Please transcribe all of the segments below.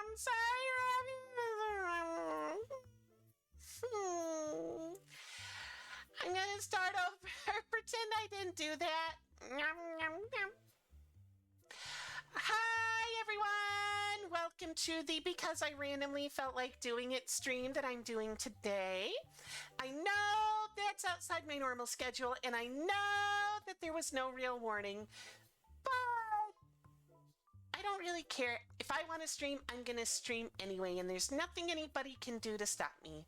I'm sorry, I'm gonna start over. Pretend I didn't do that. Hi, everyone. Welcome to the Because I Randomly Felt Like Doing It stream that I'm doing today. I know that's outside my normal schedule, and I know that there was no real warning, but I don't really care. If I want to stream, I'm going to stream anyway, and there's nothing anybody can do to stop me.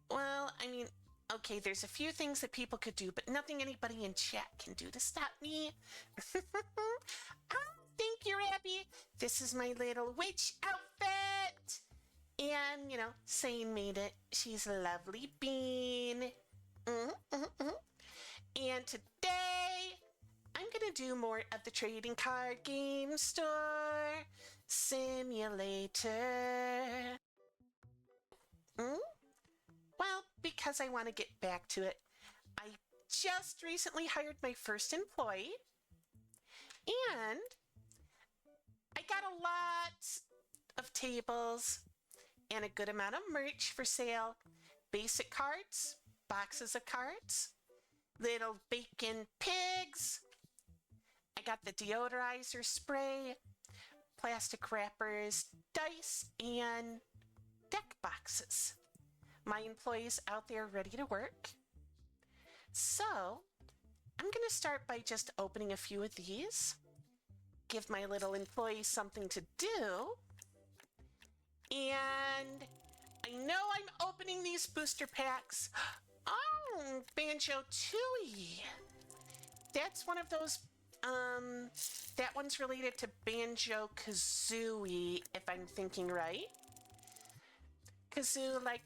Well, I mean, okay, there's a few things that people could do, but nothing anybody in chat can do to stop me. Thank you, Abby. This is my little witch outfit. And, you know, Sane made it. She's a lovely bean. And today, I'm going to do more of the trading card game store simulator. Well, because I want to get back to it. I just recently hired my first employee, and I got a lot of tables and a good amount of merch for sale. Basic cards, boxes of cards, little bacon pigs. I got the deodorizer spray, plastic wrappers, dice, and deck boxes. My employees out there ready to work. So I'm going to start by just opening a few of these, give my little employees something to do, and I know I'm opening these booster packs. Oh, Banjo-Tooie. That's one of those, that one's related to Banjo-Kazooie, if I'm thinking right. Kazoo like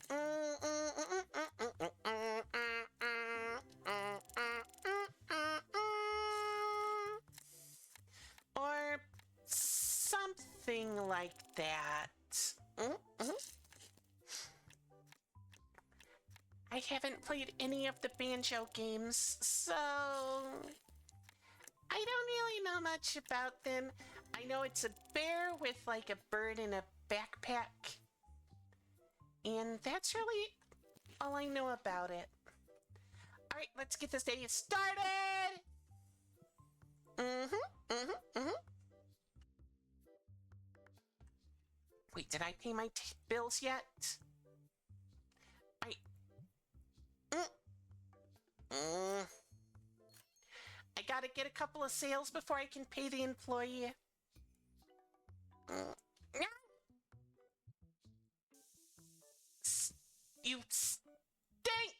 or something like that. I haven't played any of the Banjo games, so I don't really know much about them. I know it's a bear with like a bird in a backpack. And that's really all I know about it. All right, let's get this day started. Wait, did I pay my bills yet? I. I gotta get a couple of sales before I can pay the employee. You stink!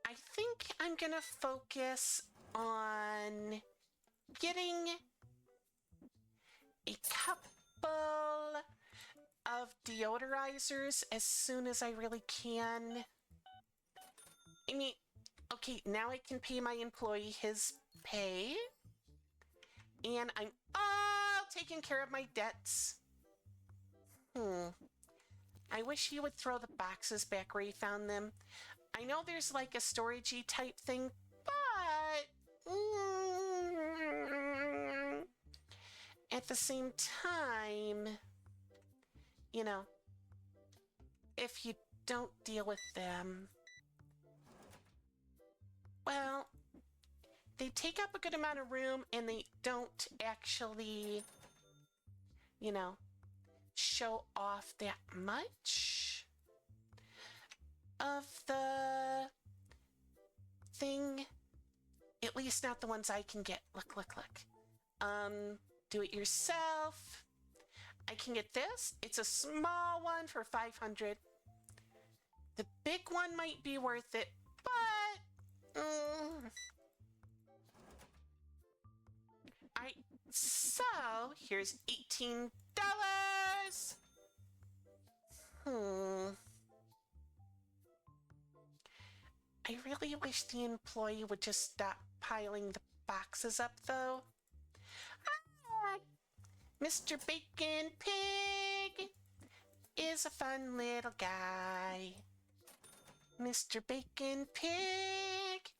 I think I'm gonna focus on getting a couple of deodorizers as soon as I really can. I mean, okay, now I can pay my employee his pay. And I'm all taking care of my debts. I wish he would throw the boxes back where he found them. I know there's like a storagey type thing, but at the same time, you know, if you don't deal with them, well, they take up a good amount of room and they don't actually, you know, show off that much of the thing. At least not the ones I can get. Look. Do it yourself. I can get this. It's a small one for 500. The big one might be worth it, but Alright, so here's $18. I really wish the employee would just stop piling the boxes up, though. Mr. Bacon Pig is a fun little guy. Mr. Bacon Pig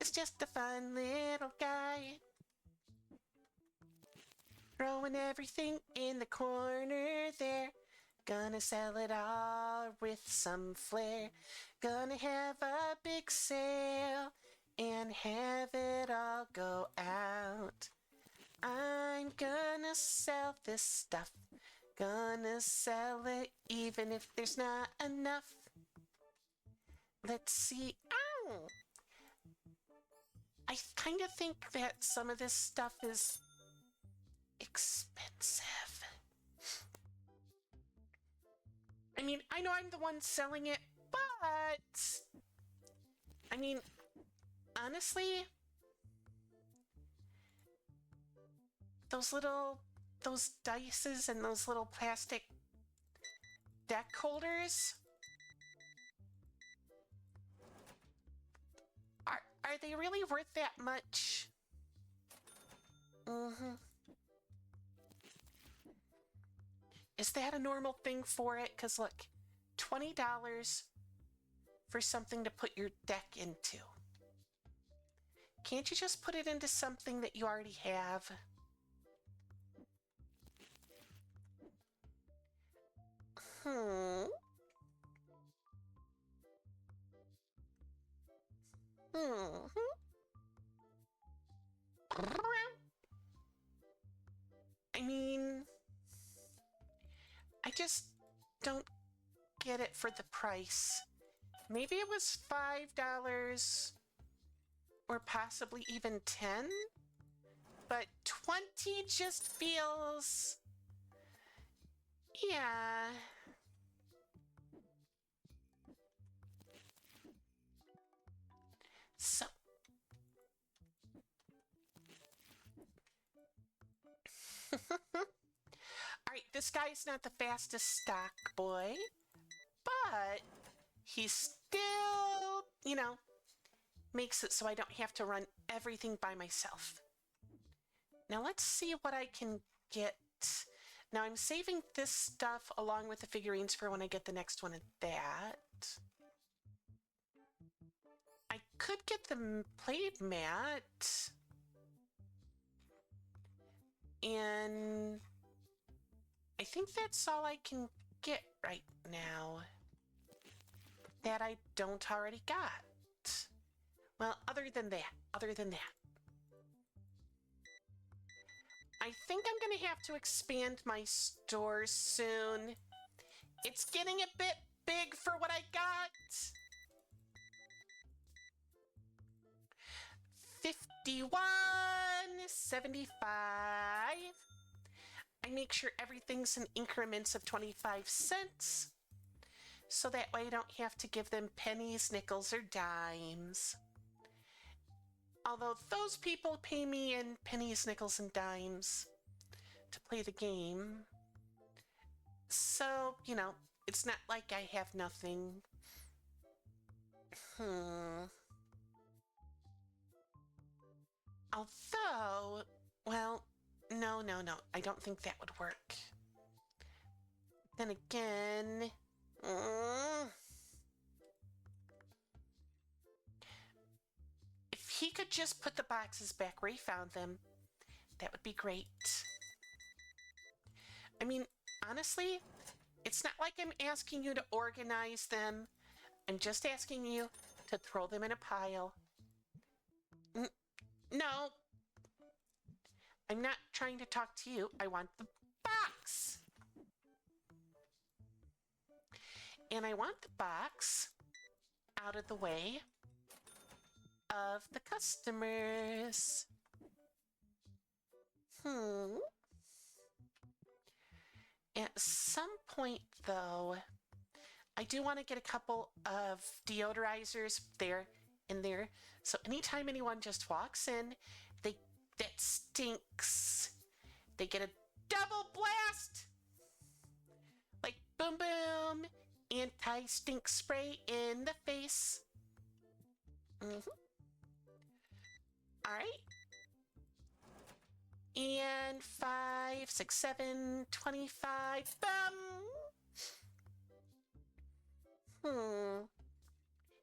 is just a fun little guy. Throwing everything in the corner there. Gonna sell it all with some flair. Gonna have a big sale and have it all go out. I'm gonna sell this stuff. Gonna sell it even if there's not enough. Let's see. Ow! I kind of think that some of this stuff is expensive. I mean, I know I'm the one selling it, but I mean, honestly, those dices and those little plastic deck holders, are they really worth that much? Is that a normal thing for it? Because look, $20 for something to put your deck into. Can't you just put it into something that you already have? I mean, I just don't get it for the price. Maybe it was $5 or possibly even 10, but 20 just feels, yeah. So all right, this guy's not the fastest stock boy, but he's still, you know, makes it so I don't have to run everything by myself. Now let's see what I can get. Now I'm saving this stuff along with the figurines for when I get the next one of that. I could get the plate mat. And I think that's all I can get right now that I don't already got. Well, other than that. I think I'm gonna have to expand my store soon. It's getting a bit big for what I got. 51.75. I make sure everything's in increments of 25 cents. So that way I don't have to give them pennies, nickels, or dimes. Although those people pay me in pennies, nickels, and dimes to play the game. So, you know, it's not like I have nothing. Although, well, no. I don't think that would work. Then again, if he could just put the boxes back where he found them, that would be great. I mean, honestly, it's not like I'm asking you to organize them. I'm just asking you to throw them in a pile. No, I'm not trying to talk to you. I want the box. And I want the box out of the way of the customers. At some point, though, I do want to get a couple of deodorizers in there. So anytime anyone just walks in, that stinks. They get a double blast! Like boom boom, anti-stink spray in the face. Alright. And 5, 6, 7, 25.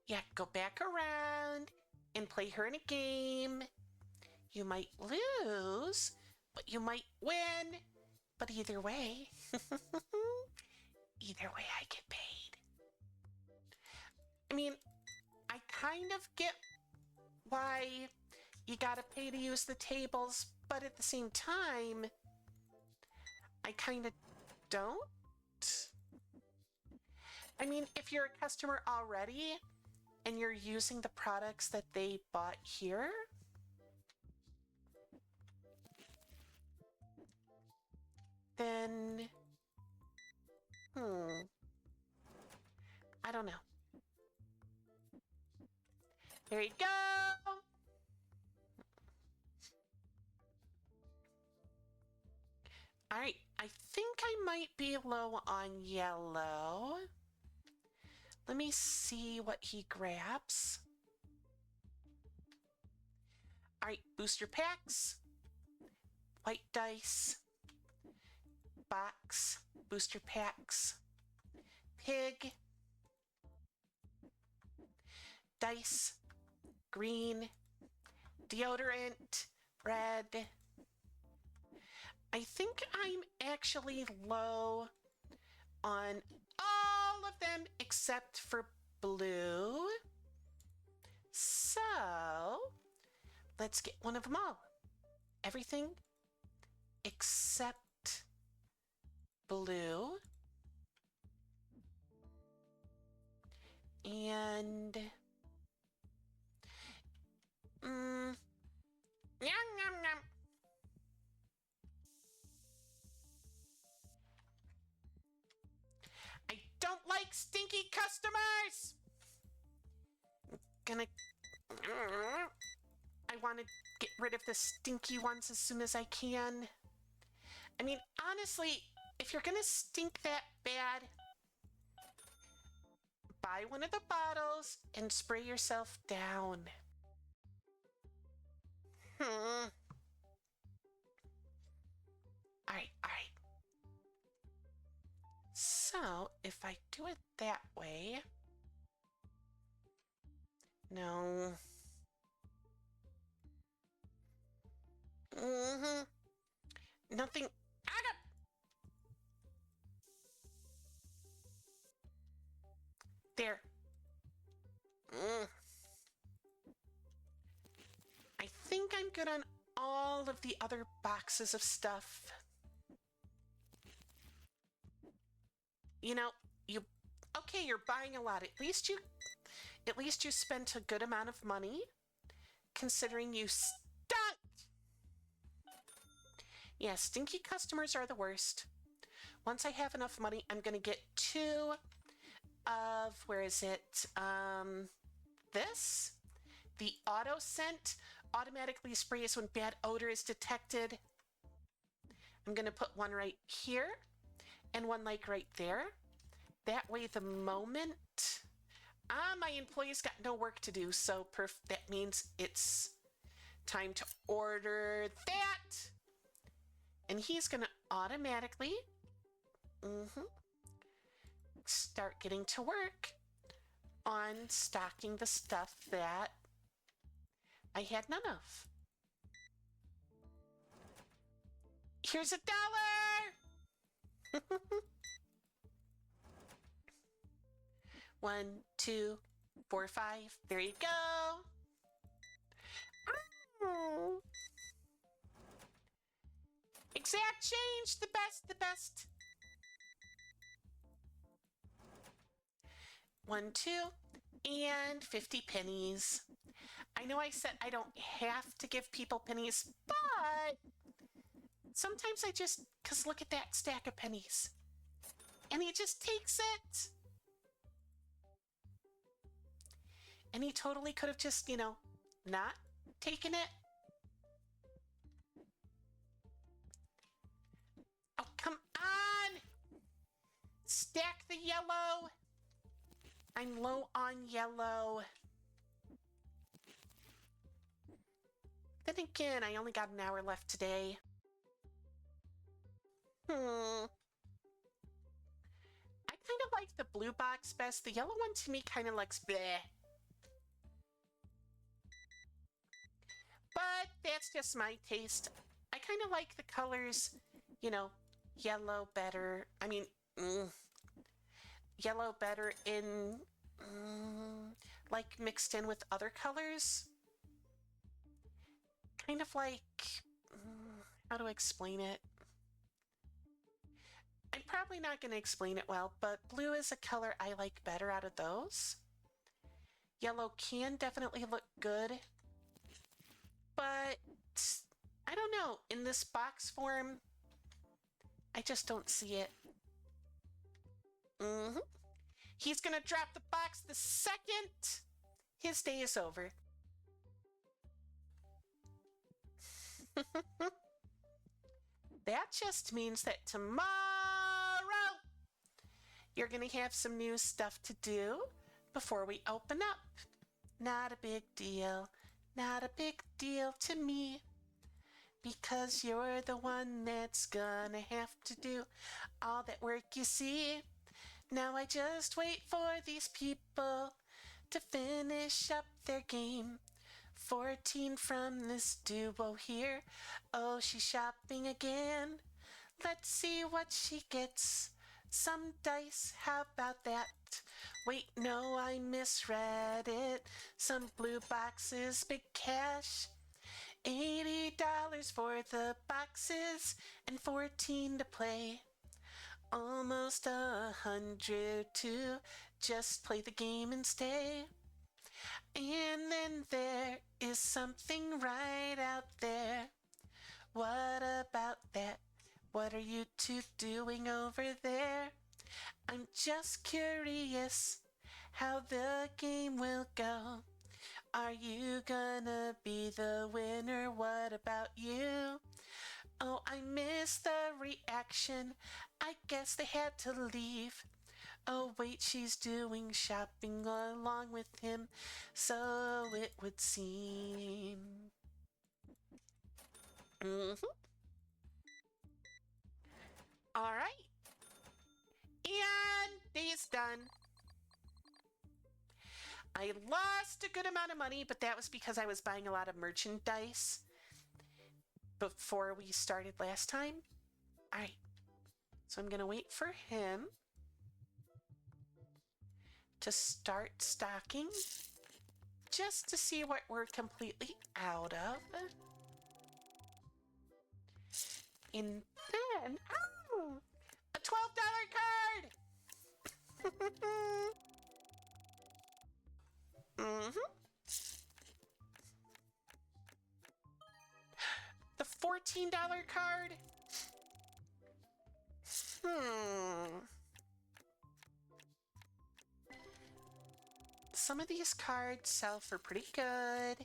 Yeah, go back around and play her in a game. You might lose, but you might win. But either way, I get paid. I mean, I kind of get why you gotta pay to use the tables, but at the same time, I kind of don't. I mean, if you're a customer already and you're using the products that they bought here, then, I don't know. There you go. All right, I think I might be low on yellow. Let me see what he grabs. All right, booster packs, white dice, box, booster packs, pig, dice, green, deodorant, red. I think I'm actually low on all of them except for blue. So let's get one of them all. Everything except blue. And yum, yum, yum. I don't like stinky customers. I want to get rid of the stinky ones as soon as I can. I mean, honestly, if you're gonna stink that bad, buy one of the bottles and spray yourself down. All right. So, if I do it that way, no. Nothing. There. Mm. I think I'm good on all of the other boxes of stuff. You know, you okay, you're buying a lot. At least you spent a good amount of money considering you stunk. Yeah, stinky customers are the worst. Once I have enough money, I'm going to get two of, where is it? This. The auto scent automatically sprays when bad odor is detected. I'm going to put one right here and one like right there. That way, the moment my employee's got no work to do, so that means it's time to order that. And he's going to automatically start getting to work on stocking the stuff that I had none of. Here's $1. 1, 2, 4, 5. There you go. Oh. Exact change. The best, the best. 1, 2, and 50 pennies. I know I said I don't have to give people pennies, but sometimes I just, because look at that stack of pennies. And he just takes it. And he totally could have just, not taken it. Oh, come on! Stack the yellow. I'm low on yellow. Then again, I only got an hour left today. I kind of like the blue box best. The yellow one to me kind of looks bleh. But that's just my taste. I kind of like the colors, yellow better. I mean, yellow better in, like mixed in with other colors. Kind of like, how to explain it? I'm probably not going to explain it well, but blue is a color I like better out of those. Yellow can definitely look good, but I don't know. In this box form, I just don't see it. He's going to drop the box the second his day is over. That just means that tomorrow you're going to have some new stuff to do before we open up. Not a big deal. Not a big deal to me. Because you're the one that's gonna have to do all that work, you see. Now I just wait for these people to finish up their game. 14 from this duo here. Oh, she's shopping again. Let's see what she gets. Some dice, how about that? Wait, no, I misread it. Some blue boxes, big cash. $80 for the boxes and 14 to play. Almost 100 to just play the game and stay. And then there is something right out there. What about that? What are you two doing over there? I'm just curious how the game will go. Are you gonna be the winner? What about you? Oh, I missed the reaction. I guess they had to leave. Oh, wait, she's doing shopping along with him, so it would seem. All right. And day's done. I lost a good amount of money, but that was because I was buying a lot of merchandise before we started last time. All right. So I'm going to wait for him to start stocking just to see what we're completely out of. And then, oh, a $12 card! The $14 card? Some of these cards sell for pretty good.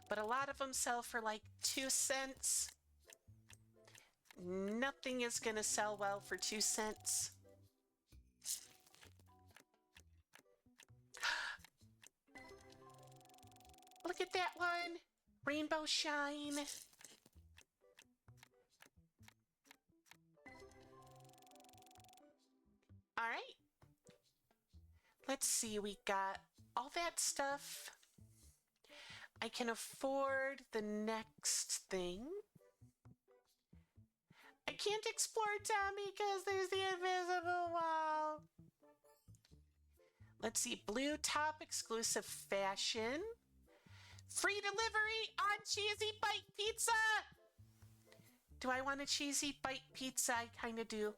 But a lot of them sell for like 2 cents. Nothing is gonna sell well for 2 cents. Look at that one! Rainbow Shine. All right. Let's see, we got all that stuff. I can afford the next thing. I can't explore town because there's the invisible wall. Let's see, blue top exclusive fashion. Free delivery on cheesy bite pizza. Do I want a cheesy bite pizza? I kind of do.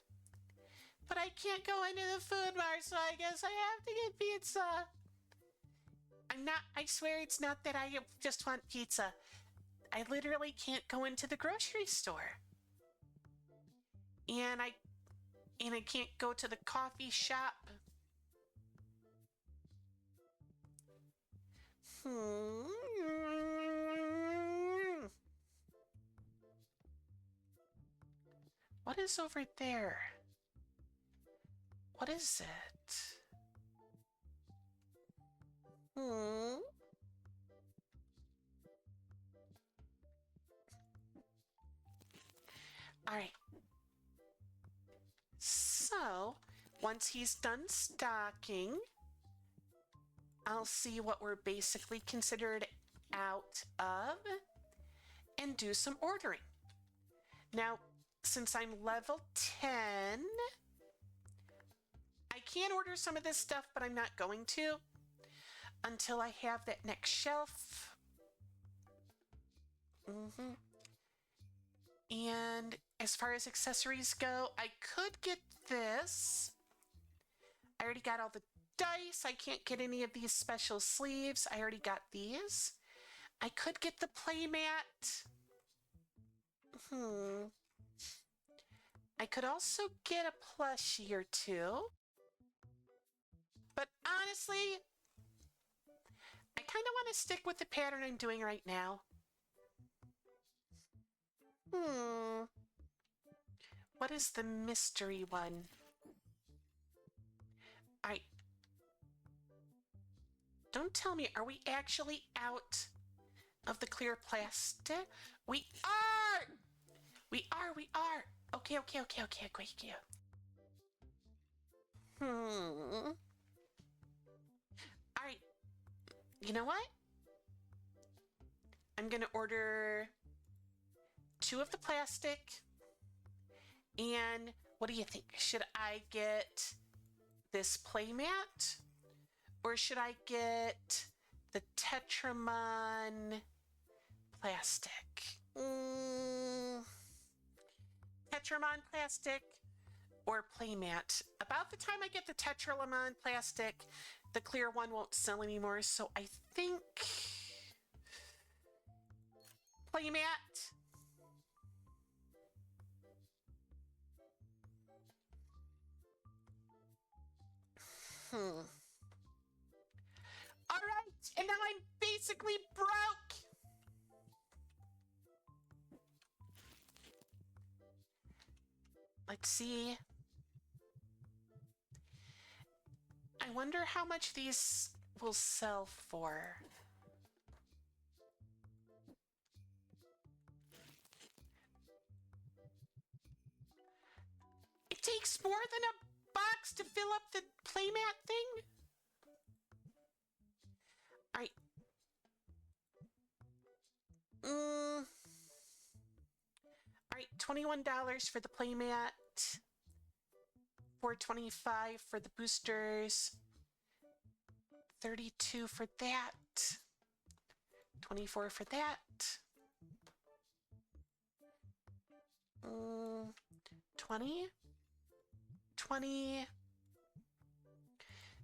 But I can't go into the food mart, so I guess I have to get pizza. I swear it's not that I just want pizza. I literally can't go into the grocery store. And I can't go to the coffee shop. What is over there? What is it? All right. So, once he's done stocking, I'll see what we're basically considered out of and do some ordering. Now, since I'm level 10, I can order some of this stuff, but I'm not going to until I have that next shelf. And as far as accessories go, I could get this. I already got all the dice. I can't get any of these special sleeves. I already got these. I could get the playmat. I could also get a plushie or two. But honestly, I kind of want to stick with the pattern I'm doing right now. What is the mystery one? Don't tell me, are we actually out of the clear plastic? We are! We are! Okay. Alright. You know what? I'm gonna order 2 of the plastic. And what do you think? Should I get this playmat? Or should I get the Tetramon plastic? Tetramon plastic or playmat? About the time I get the Tetramon plastic, the clear one won't sell anymore, so I think playmat. All right, and now I'm basically broke. Let's see. I wonder how much these will sell for. It takes more than a box to fill up the playmat thing? All right. All right, $21 for the playmat. 425 for the boosters. 32 for that. 24 for that. 20. 20.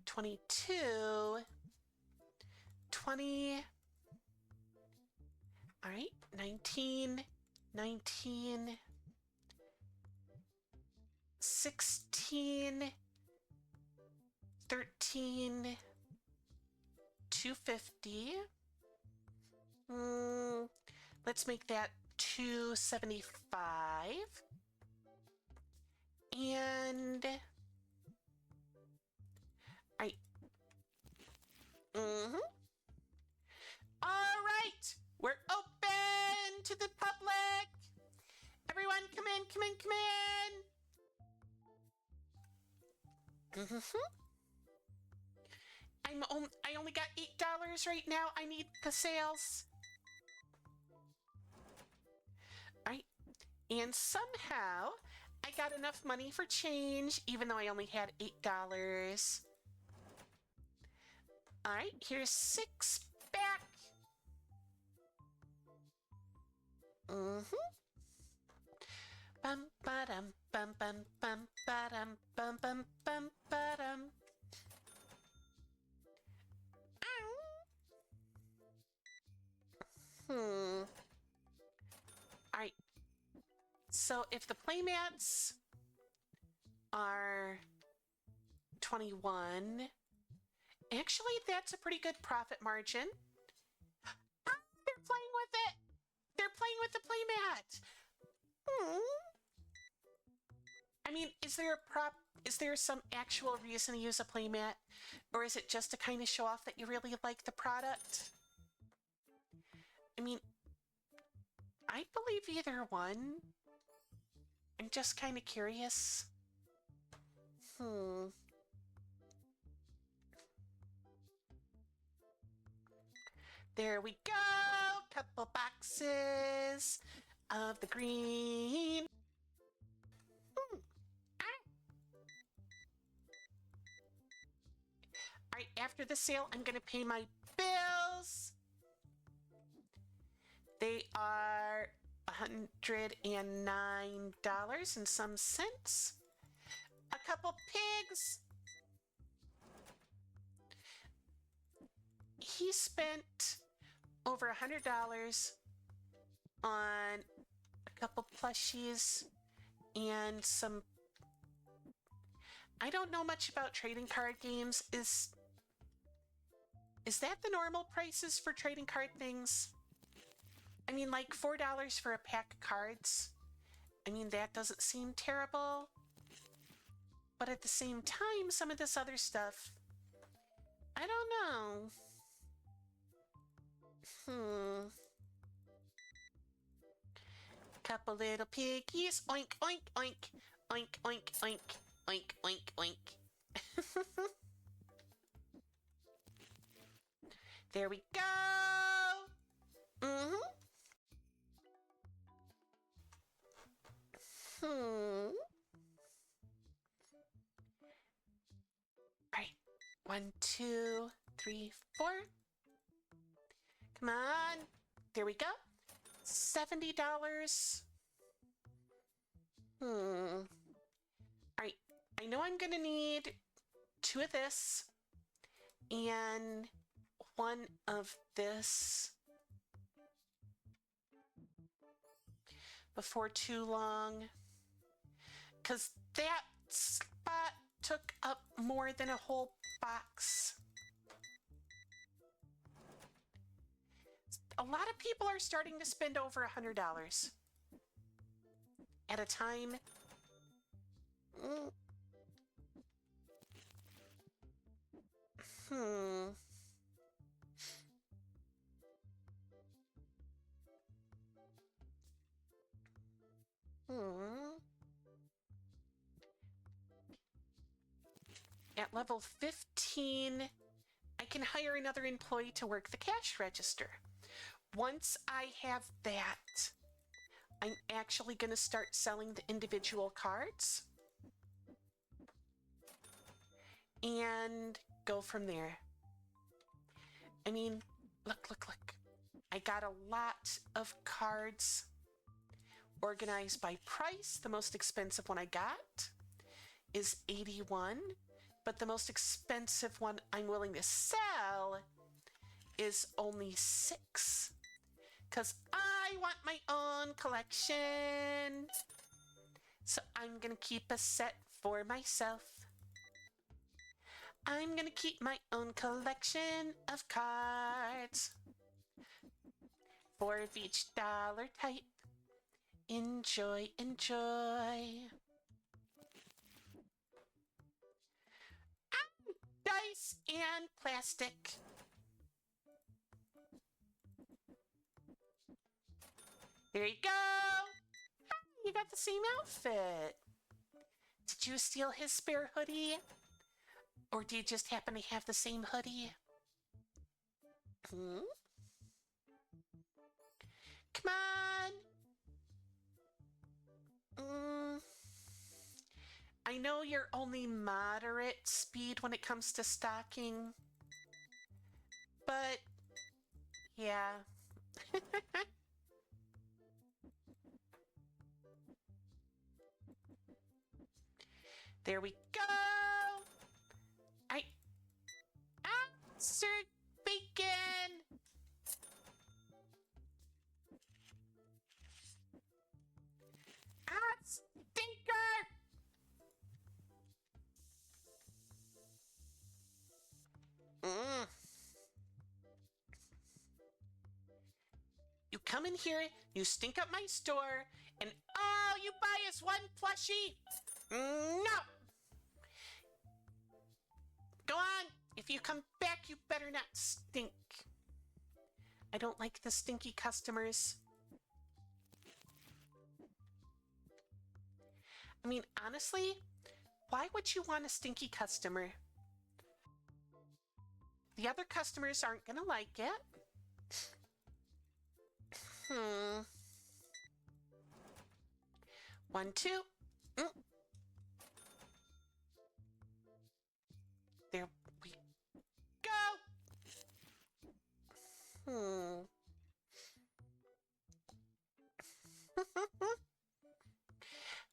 22. 20. All right, 19. 19. 16. 13. 250. Let's make that 275. And right. All right, we're open to the public. Everyone, come in, come in, come in. I only got $8 right now. I need the sales. All right, and somehow I got enough money for change, even though I only had $8. All right, here's 6 back. Bum ba-dum, bum bum bum ba-dum, bum bum bum ba-dum. All right. So if the playmats are 21, actually that's a pretty good profit margin. They're playing with it. They're playing with the playmat. I mean, is there some actual reason to use a playmat, or is it just to kind of show off that you really like the product? I mean, I believe either one. I'm just kind of curious. There we go. Couple boxes of the green. All right, after the sale, I'm going to pay my bills. They are $109 and some cents. A couple pigs. He spent over $100 on a couple plushies and some. I don't know much about trading card games. Is that the normal prices for trading card things? I mean, like $4 for a pack of cards. I mean, that doesn't seem terrible. But at the same time, some of this other stuff, I don't know. Couple little piggies. Oink, oink, oink. Oink, oink, oink. Oink, oink, oink. There we go. All right. 1, 2, 3, 4. Come on. There we go. $70. All right. I know I'm going to need 2 of this and 1 of this before too long, because that spot took up more than a whole box. A lot of people are starting to spend over $100 at a time. At level 15, I can hire another employee to work the cash register. Once I have that, I'm actually going to start selling the individual cards. and go from there. I mean, look, look, look. I got a lot of cards organized by price. The most expensive one I got is 81, but the most expensive one I'm willing to sell is only 6, because I want my own collection. So I'm gonna keep a set for myself. I'm gonna keep my own collection of cards for each dollar type. Enjoy, enjoy. Dice and plastic. There you go. You got the same outfit. Did you steal his spare hoodie? Or do you just happen to have the same hoodie? Hmm? Come on. I know you're only moderate speed when it comes to stalking, but yeah. There we go. Sir Bacon. Stinker. You come in here, you stink up my store, and all you buy is one plushie? No! Go on! If you come back, you better not stink. I don't like the stinky customers. I mean, honestly, why would you want a stinky customer? The other customers aren't gonna like it. 1, 2. There we go.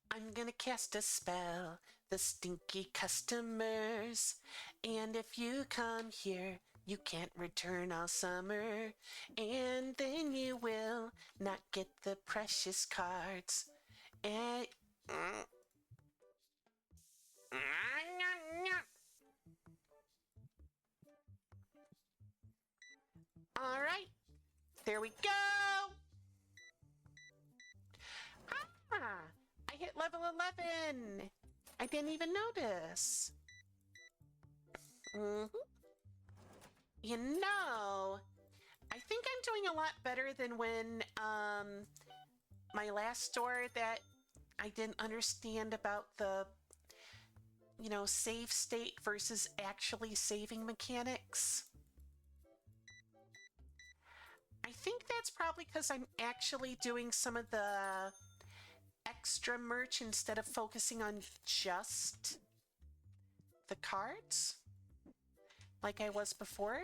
I'm gonna cast a spell, the stinky customers. And if you come here, you can't return all summer. And then you will not get the precious cards. And... All right, there we go. I hit level 11. I didn't even notice. You know, I think I'm doing a lot better than when my last store that I didn't understand about the, save state versus actually saving mechanics. I think that's probably because I'm actually doing some of the extra merch instead of focusing on just the cards like I was before.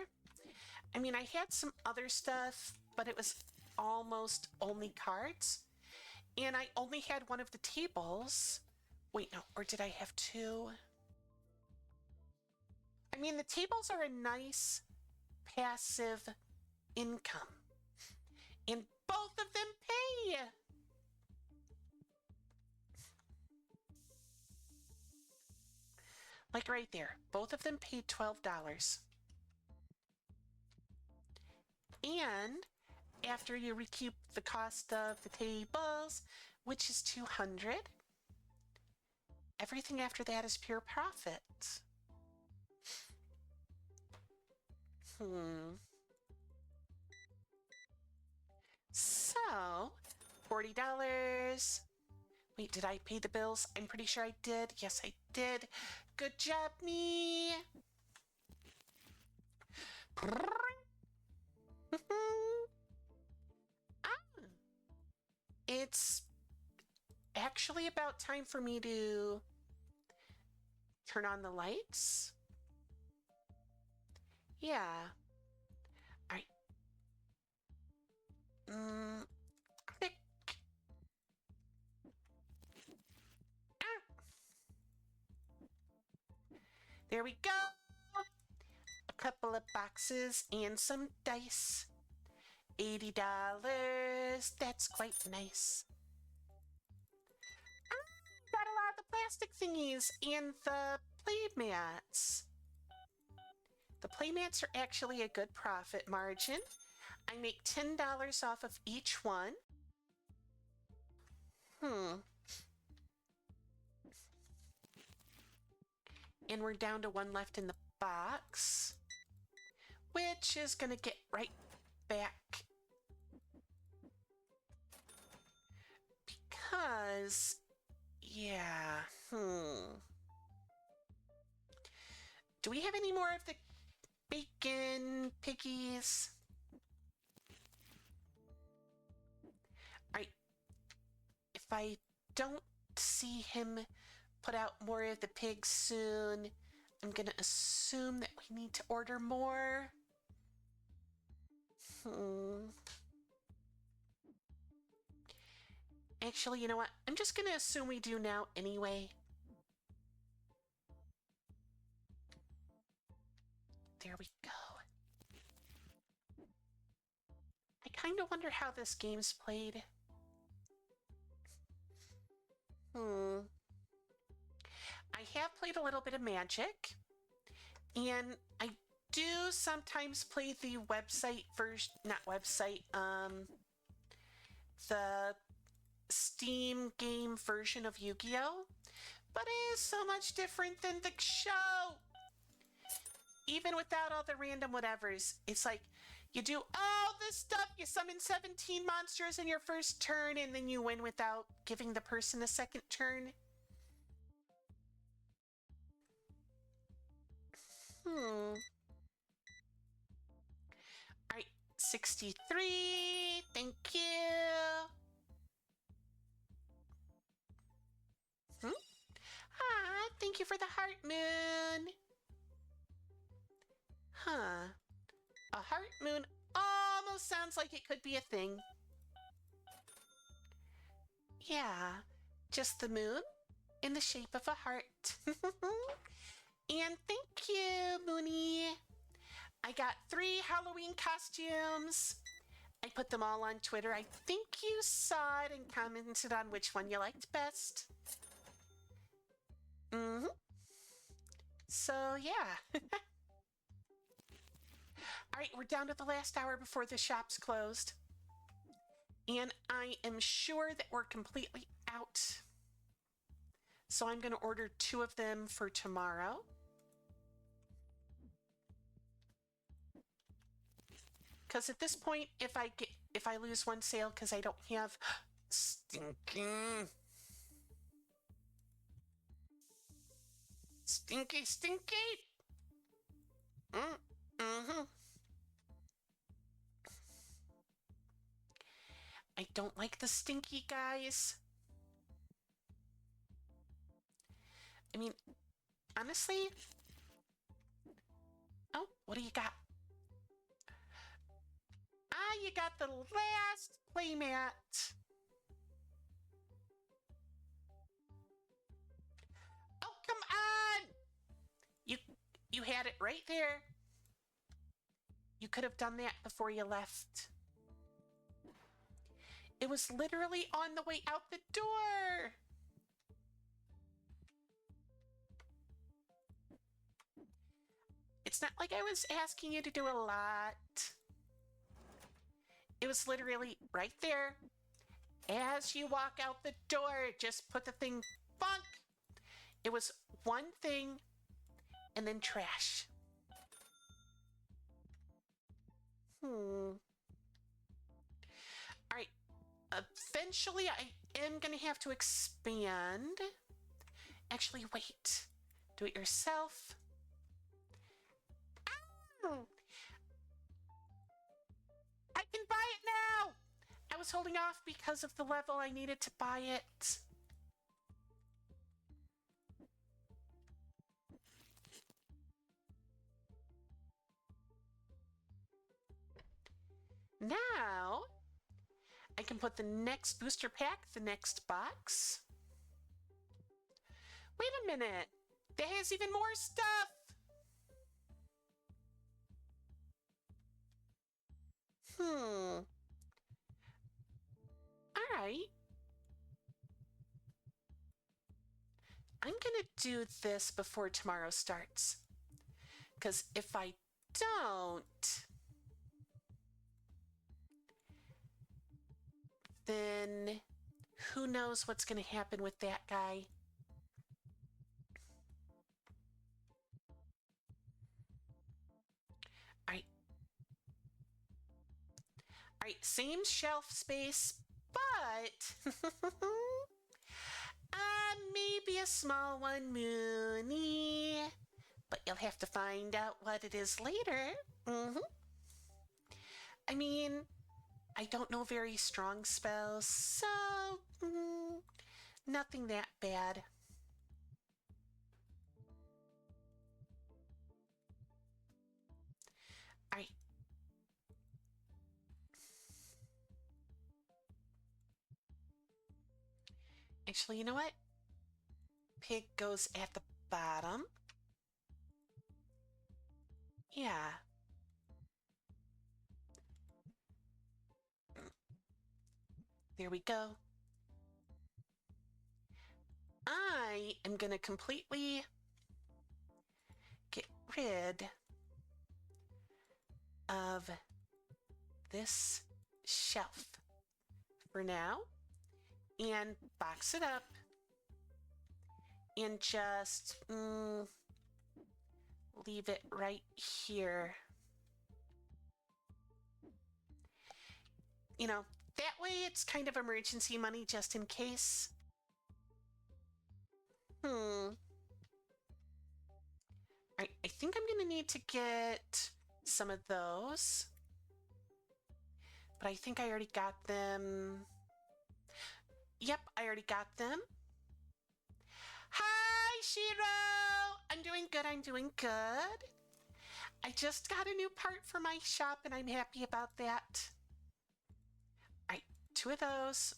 I mean, I had some other stuff, but it was almost only cards. And I only had one of the tables. Wait, no, or did I have 2? I mean, the tables are a nice passive income. And both of them pay. Like right there, both of them paid $12. And after you recoup the cost of the tables, which is $200, everything after that is pure profit. So, $40. Wait, did I pay the bills? I'm pretty sure I did. Yes, I did. Good job, me. It's actually about time for me to turn on the lights. Yeah. All right. Click. Ah, there we go. A couple of boxes and some dice. $80. That's quite nice. Got a lot of the plastic thingies and the play mats. The play mats are actually a good profit margin. I make $10 off of each one. And we're down to one left in the box, which is going to get right back. Because, yeah, do we have any more of the bacon piggies? All right. If I don't see him put out more of the pigs soon, I'm going to assume that we need to order more. Actually, you know what? I'm just going to assume we do now anyway. There we go. I kind of wonder how this game's played. I have played a little bit of Magic, and I do sometimes play the website version, not website, the Steam game version of Yu-Gi-Oh! But it is so much different than the show. Even without all the random whatevers, it's like you do all this stuff, you summon 17 monsters in your first turn, and then you win without giving the person a second turn. All right, 63. Thank you. Thank you for the heart, Moon. A heart moon almost sounds like it could be a thing. Yeah, just the moon in the shape of a heart. And thank you, Moony. I got 3 Halloween costumes. I put them all on Twitter. I think you saw it and commented on which one you liked best. So, yeah. All right, we're down to the last hour before the shop's closed. And I am sure that we're completely out. So I'm going to order 2 of them for tomorrow. Because at this point, if I lose one sale because I don't have stinky I don't like the stinky guys. I mean, honestly. Oh, what do you got? You got the last playmat. Oh, come on! You had it right there. You could have done that before you left. It was literally on the way out the door. It's not like I was asking you to do a lot. It was literally right there. As you walk out the door, just put the thing, bunk. It was one thing and then trash. All right. Eventually, I am going to have to expand. Actually, wait. Do it yourself. Ow! I can buy it now! I was holding off because of the level I needed to buy it. Now, I can put the next booster pack, the next box. Wait a minute. That has even more stuff. All right. I'm gonna do this before tomorrow starts. Because if I don't, then who knows what's gonna happen with that guy. All right, same shelf space, but maybe a small one, Moony. But you'll have to find out what it is later. I mean, I don't know very strong spells, so nothing that bad. All right. Actually, you know what? Pig goes at the bottom. Yeah. There we go. I am going to completely get rid of this shelf for now and box it up and just leave it right here. You know, that way it's kind of emergency money just in case. I think I'm gonna need to get some of those. But I think I already got them. Yep, I already got them. Hi, Shiro! I'm doing good, I'm doing good. I just got a new part for my shop and I'm happy about that. All right, 2 of those.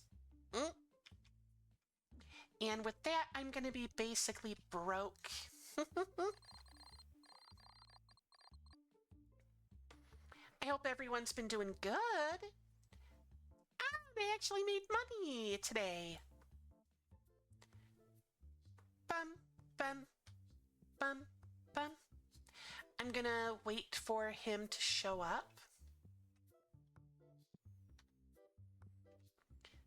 And with that, I'm going to be basically broke. I hope everyone's been doing good. They actually made money today. Bum, bum, bum, bum. I'm gonna wait for him to show up.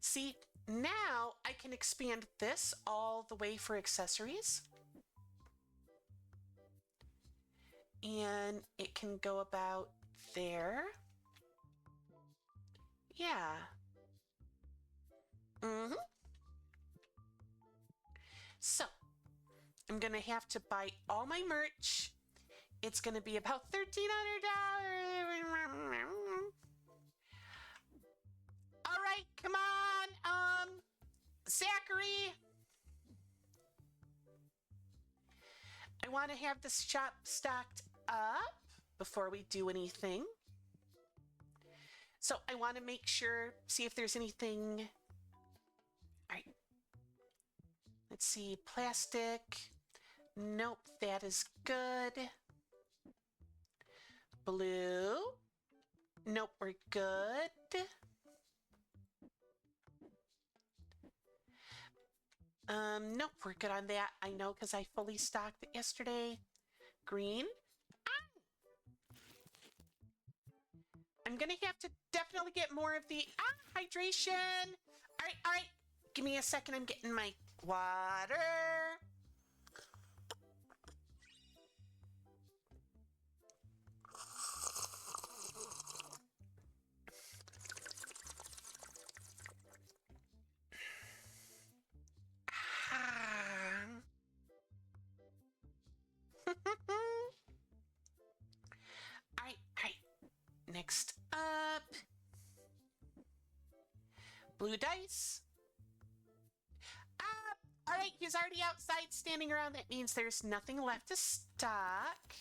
See, now I can expand this all the way for accessories. And it can go about there. Yeah. So, I'm gonna have to buy all my merch. It's gonna be about $1,300. All right, come on, Zachary. I want to have the shop stocked up before we do anything. So I want to make sure, see if there's anything. All right. Let's see, plastic. Nope, that is good. Blue. Nope, we're good. Nope, we're good on that. I know because I fully stocked it yesterday. Green. I'm gonna have to definitely get more of the hydration. All right. Give me a second. I'm getting my water. All right. Next up, blue dice. All right, he's already outside standing around. That means there's nothing left to stock.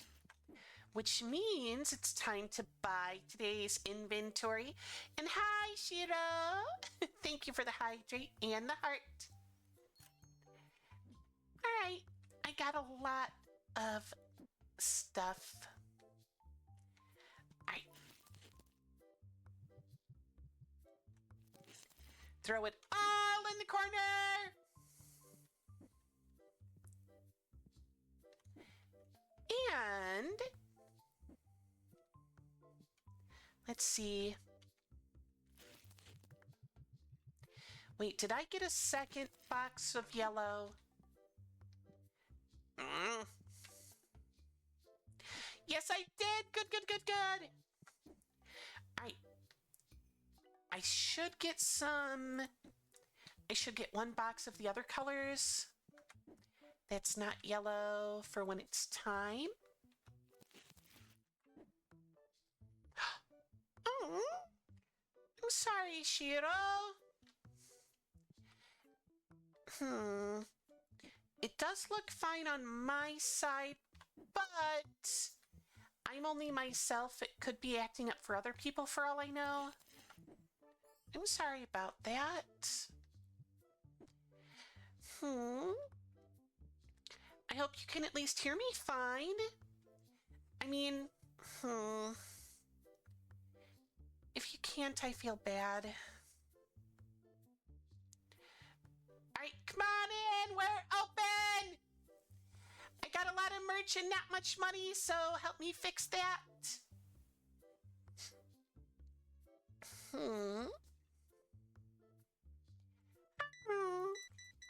which means it's time to buy today's inventory. And hi, Shiro! Thank you for the hydrate and the heart. All right, I got a lot of stuff. All right. Throw it all in the corner. And let's see. Wait, did I get a second box of yellow? Yes, I did. Good, good, good, good. All right. I should get some. I should get one box of the other colors. That's not yellow for when it's time. Oh, I'm sorry, Shiro. It does look fine on my side, but I'm only myself. It could be acting up for other people for all I know. I'm sorry about that. I hope you can at least hear me fine. I mean, if you can't, I feel bad. All right, come on in. We're open. I got a lot of merch and not much money, so help me fix that.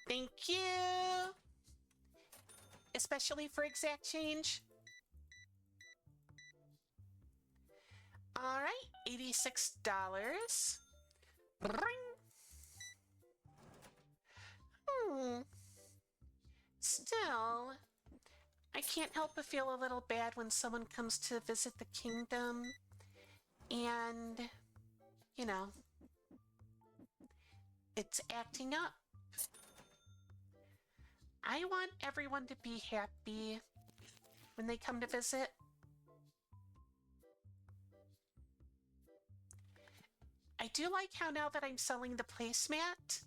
Thank you. Especially for exact change. All right, $86. Still, I can't help but feel a little bad when someone comes to visit the kingdom and, you know, it's acting up. I want everyone to be happy when they come to visit. I do like how now that I'm selling the placemat,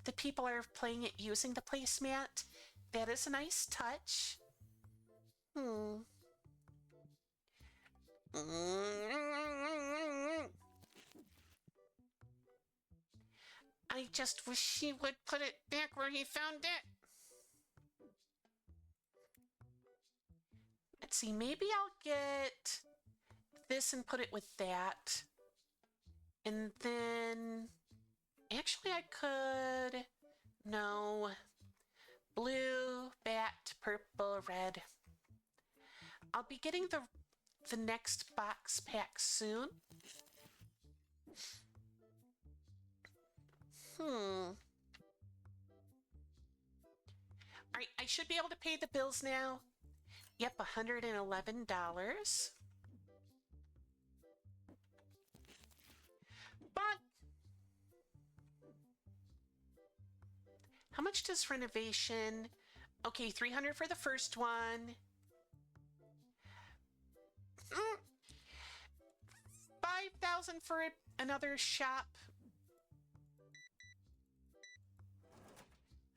the people are playing it using the placemat. That is a nice touch. I just wish he would put it back where he found it. Let's see, maybe I'll get this and put it with that. And then, actually I could, no, blue, bat, purple, red. I'll be getting the next box pack soon. All right, I should be able to pay the bills now. Yep, $111. But how much does renovation? Okay, $300 for the first one. $5,000 for another shop.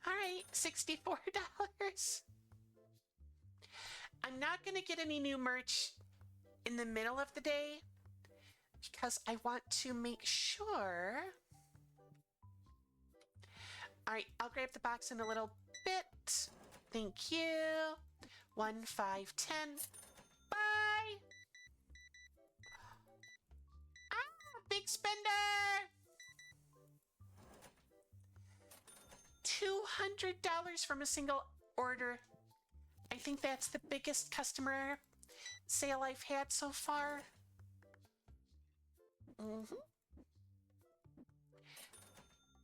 All right, $64. I'm not going to get any new merch in the middle of the day because I want to make sure. All right, I'll grab the box in a little bit. Thank you. 1, 5, 10. Bye. Ah, big spender. $200 from a single order. I think that's the biggest customer sale I've had so far.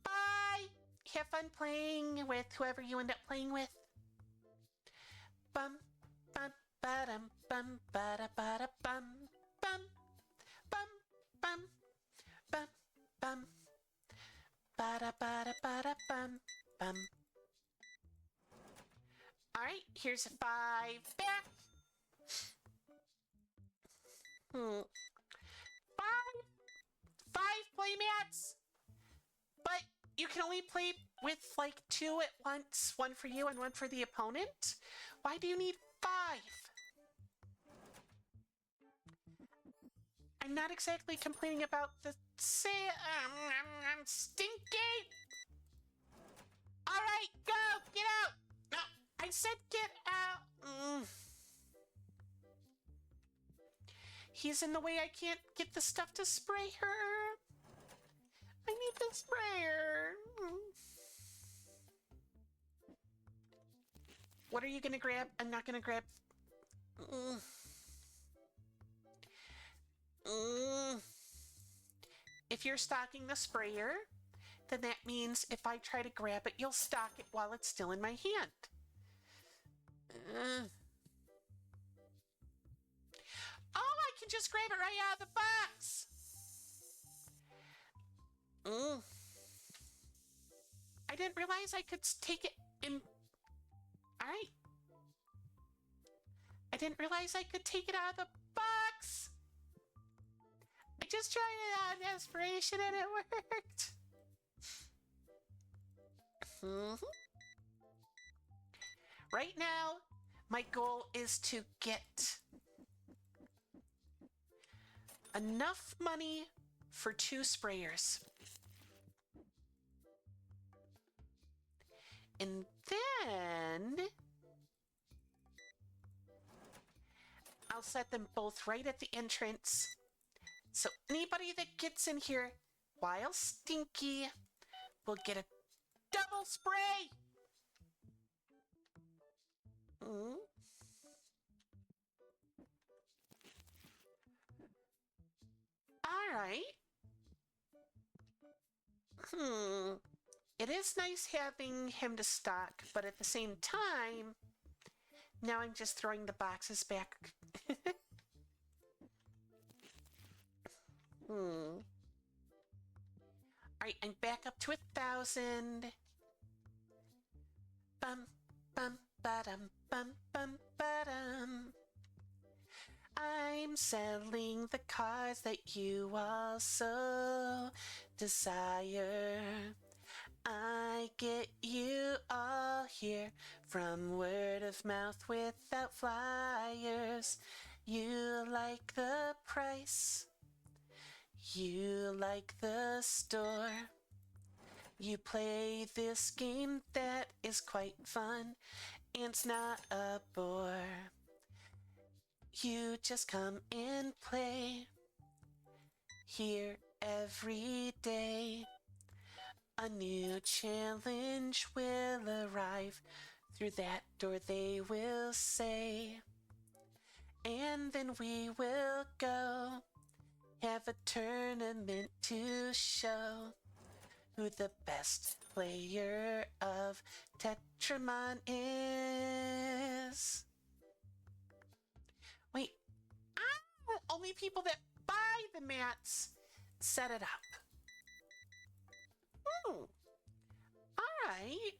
Bye! Have fun playing with whoever you end up playing with. Bum, bum, ba-dum, bum, ba-da, ba-da, bum, bum, bum, bum, bum, bum, ba-da, ba-da, ba-da, bum, bum. All right, here's a 5 back. Hmm. Five, five play mats, but you can only play with like two at once, one for you and one for the opponent. Why do you need five? I'm not exactly complaining about the stinky. All right, go, get out. No, I said get out. He's in the way. I can't get the stuff to spray her. I need the sprayer. What are you gonna grab? I'm not gonna grab. If you're stocking the sprayer, then that means if I try to grab it, you'll stock it while it's still in my hand. Oh, I can just grab it right out of the box. I didn't realize I could take it in. All right. I didn't realize I could take it out of the box. I just tried it out in desperation and it worked. Right now, my goal is to get enough money for 2 sprayers. And then I'll set them both right at the entrance. So anybody that gets in here while stinky will get a double spray. All right. It is nice having him to stock, but at the same time, now I'm just throwing the boxes back. All right, I'm back up to 1,000. Bum, bum, ba-dum, bum, bum, ba-dum. I'm selling the cars that you also desire. I get you all here from word of mouth without flyers. You like the price. You like the store. You play this game that is quite fun. And it's not a bore. You just come and play here every day. A new challenge will arrive. Through that door they will say. And then we will go have a tournament to show who the best player of Tetramon is. Wait, only people that buy the mats set it up. All right.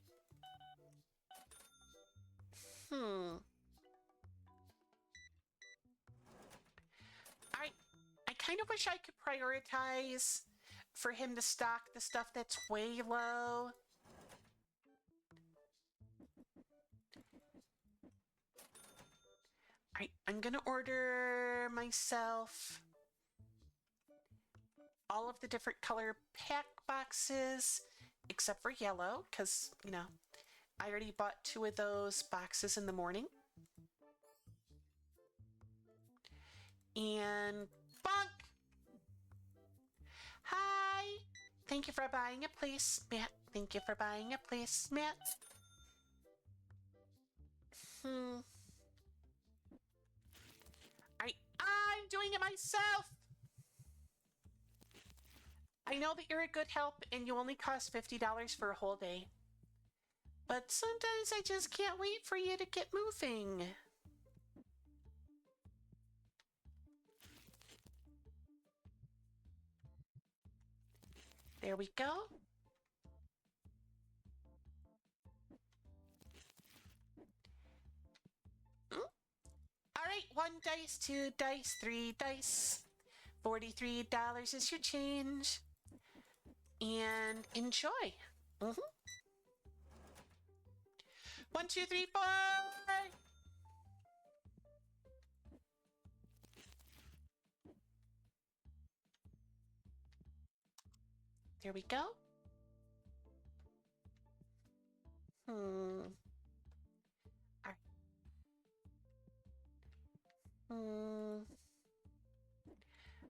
I kind of wish I could prioritize for him to stock the stuff that's way low. Alright, I'm gonna order myself all of the different color pack boxes except for yellow, because, you know, I already bought 2 of those boxes in the morning. And bonk! Hi! Thank you for buying a placemat. Thank you for buying a placemat. I'm doing it myself! I know that you're a good help and you only cost $50 for a whole day. But sometimes I just can't wait for you to get moving. There we go. All right, 1 dice, 2 dice, 3 dice. $43 is your change. And enjoy. 1, 2, 3, 4. There we go. All right. All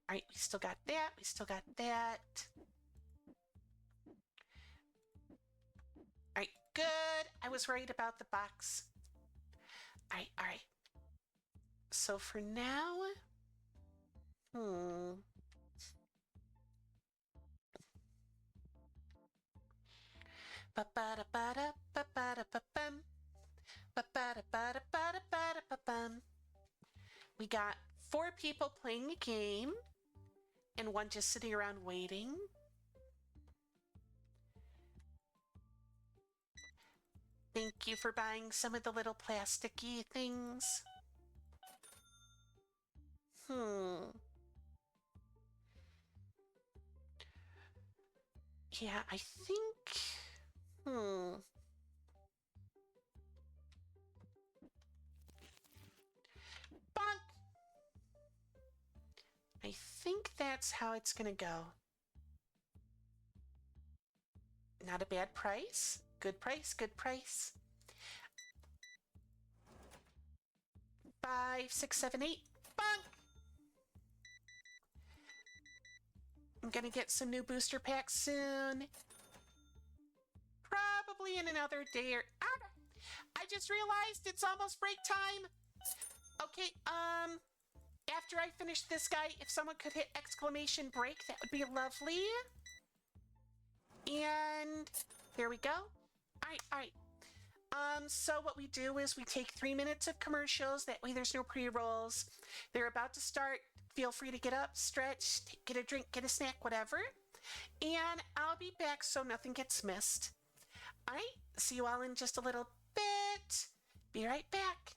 right, we still got that. We still got that. All right, good. I was worried about the box. All right, all right. So for now, Ba-ba-da-ba-da-ba-ba-da-ba-bum. Ba-ba-da-ba-da-ba-da-ba-da-ba-bum. We got 4 people playing a game and 1 just sitting around waiting. Thank you for buying some of the little plasticky things. Yeah, I think. Bonk. I think that's how it's gonna go. Not a bad price. Good price, good price. 5, 6, 7, 8. Bonk! I'm gonna get some new booster packs soon. Probably in another day or. Ah! I just realized it's almost break time. Okay, after I finish this guy, if someone could hit exclamation break, that would be lovely. And there we go. All right, all right. So what we do is we take 3 minutes of commercials. That way there's no pre-rolls. They're about to start. Feel free to get up, stretch, get a drink, get a snack, whatever. And I'll be back so nothing gets missed. All right, see you all in just a little bit. Be right back.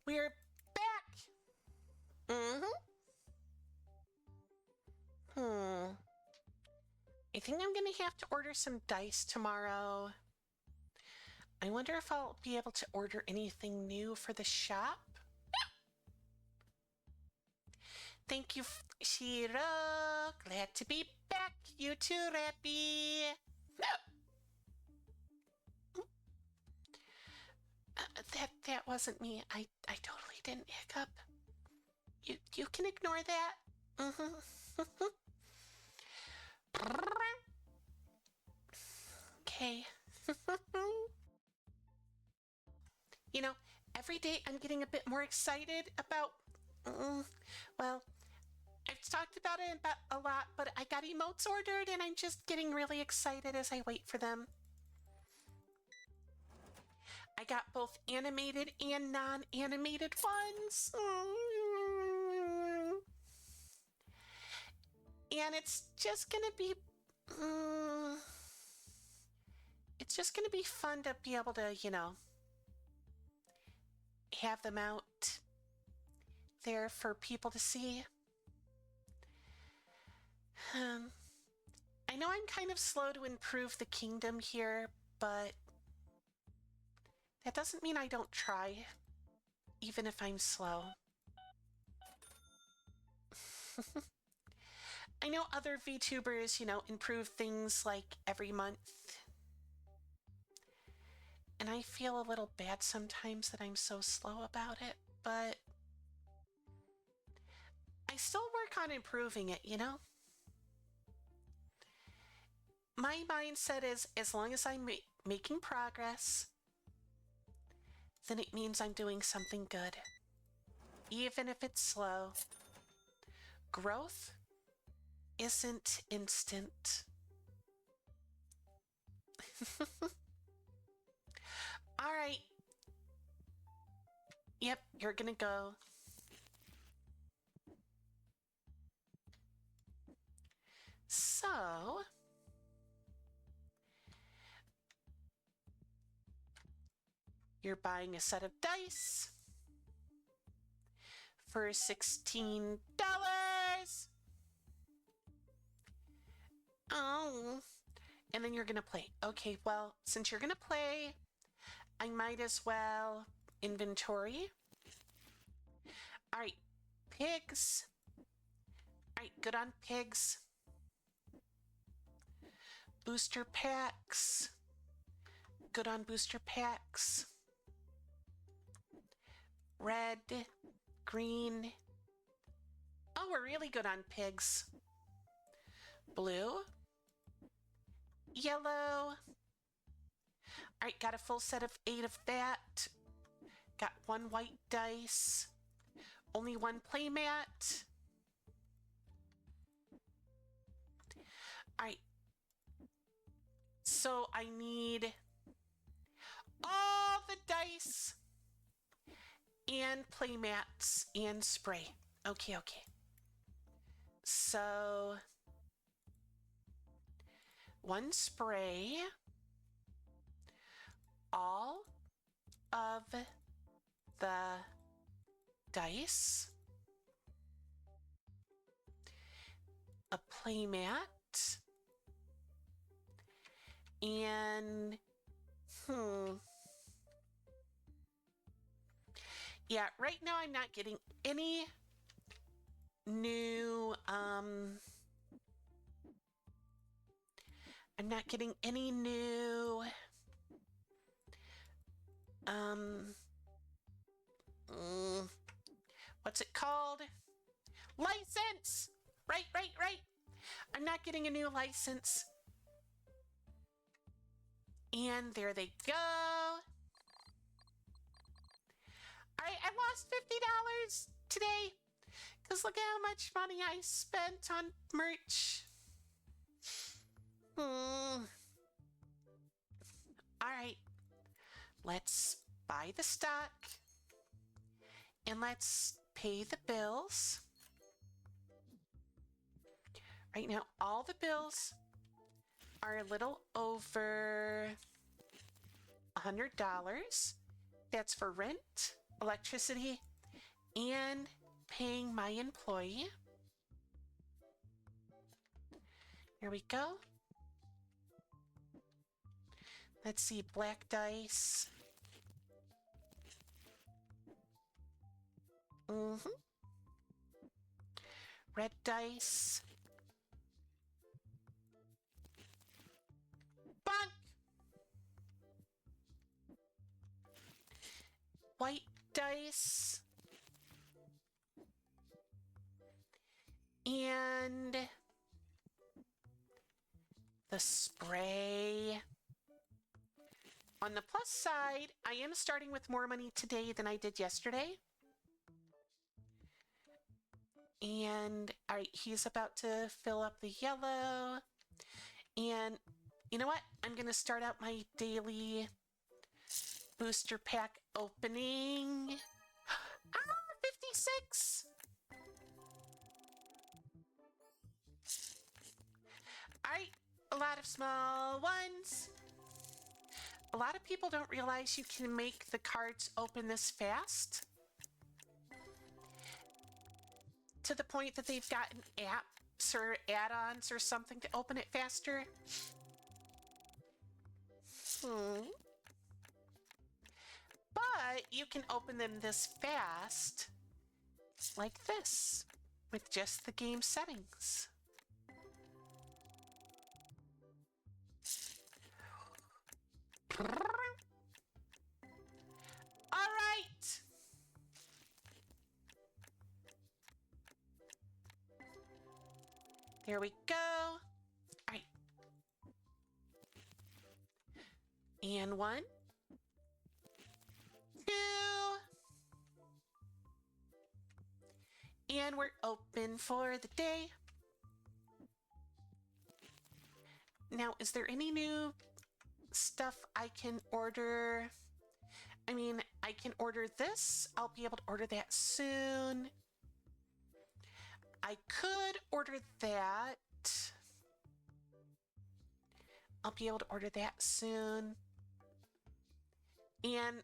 we're back. I think I'm gonna have to order some dice tomorrow. I wonder if I'll be able to order anything new for the shop. Thank you, Shiro. Glad to be back. You too, Rappy. That wasn't me. I totally didn't hiccup. You can ignore that. Okay. You know, every day I'm getting a bit more excited about. Well, I've talked about it a lot, but I got emotes ordered and I'm just getting really excited as I wait for them. I got both animated and non-animated ones. And it's just gonna be fun to be able to, have them out there for people to see. I know I'm kind of slow to improve the kingdom here, but that doesn't mean I don't try, even if I'm slow. I know other VTubers, improve things like every month. And I feel a little bad sometimes that I'm so slow about it, but I still work on improving it, My mindset is as long as I'm making progress, then it means I'm doing something good. Even if it's slow. Growth isn't instant. All right. Yep, you're gonna go. So, you're buying a set of dice for $16. Oh, and then you're gonna play. Okay, well, since you're gonna play, I might as well inventory. All right, pigs. All right, good on pigs. Booster packs. Good on booster packs. Red, green. Oh, we're really good on pigs. Blue. Yellow. All right, got a full set of 8 of that. Got 1 white dice. Only 1 playmat. All right. So I need all the dice and playmats and spray. Okay. So 1 spray, all of the dice, a playmat, and yeah, right now I'm not getting any new what's it called? License! Right. I'm not getting a new license. And there they go. All right, I lost $50 today because look at how much money I spent on merch. All right, let's buy the stock and let's pay the bills. Right now, all the bills are a little over $100. That's for rent, electricity and paying my employee. Here we go. Let's see, black dice. Red dice. Bonk! White dice. And the spray. On the plus side, I am starting with more money today than I did yesterday. And all right, he's about to fill up the yellow. And you know what? I'm going to start out my daily booster pack opening. 56! All right, a lot of small ones. A lot of people don't realize you can make the cards open this fast. To the point that they've gotten apps or add-ons or something to open it faster. But you can open them this fast, like this, with just the game settings. All right. There we go. All right. And 1, 2. And we're open for the day. Now, is there any new stuff I can order? I mean, I can order this. I'll be able to order that soon. I could order that. I'll be able to order that soon. And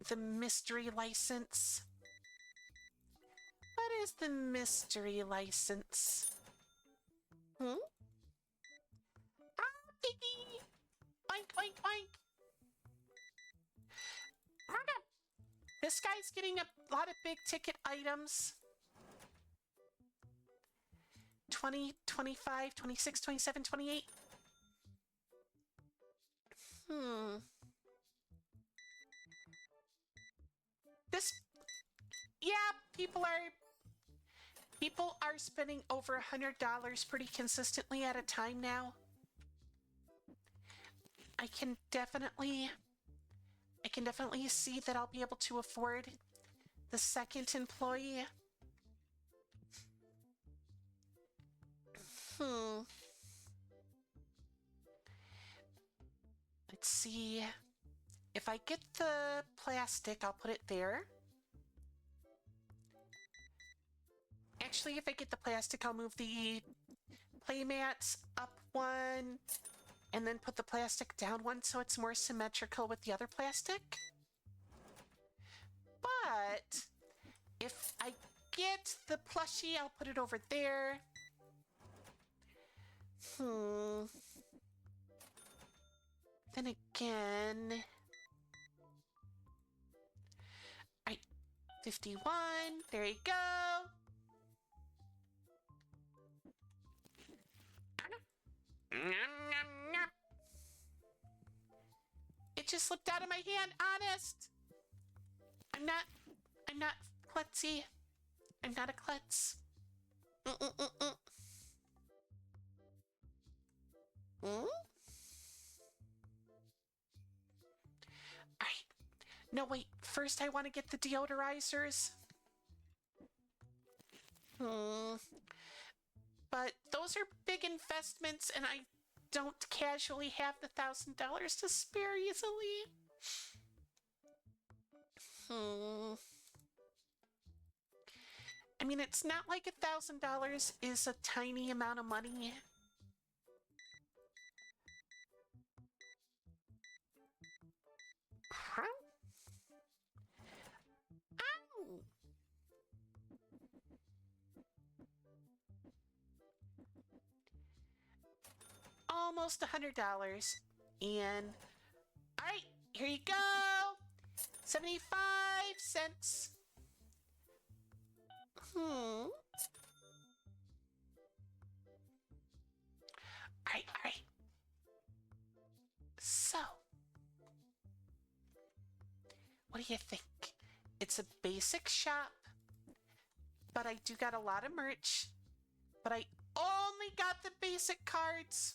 the mystery license. What is the mystery license? Ah, baby! Oink, oink, oink! This guy's getting a lot of big ticket items. 20, 25, 26, 27, 28. This, yeah, people are spending over $100 pretty consistently at a time now. I can definitely see that I'll be able to afford the second employee. Let's see. If I get the plastic, I'll put it there. Actually, if I get the plastic, I'll move the playmats up 1 and then put the plastic down 1 so it's more symmetrical with the other plastic. But if I get the plushie, I'll put it over there. Then again... Right, 51, there you go. It just slipped out of my hand, honest. I'm not klutzy. I'm not a klutz. Alright. No, wait. First I want to get the deodorizers. But those are big investments, and I don't casually have the $1,000 to spare easily. I mean, it's not like $1,000 is a tiny amount of money. almost $100. And all right, here you go. 75 cents. All right, all right. So, what do you think? It's a basic shop, but I do got a lot of merch. But I only got the basic cards.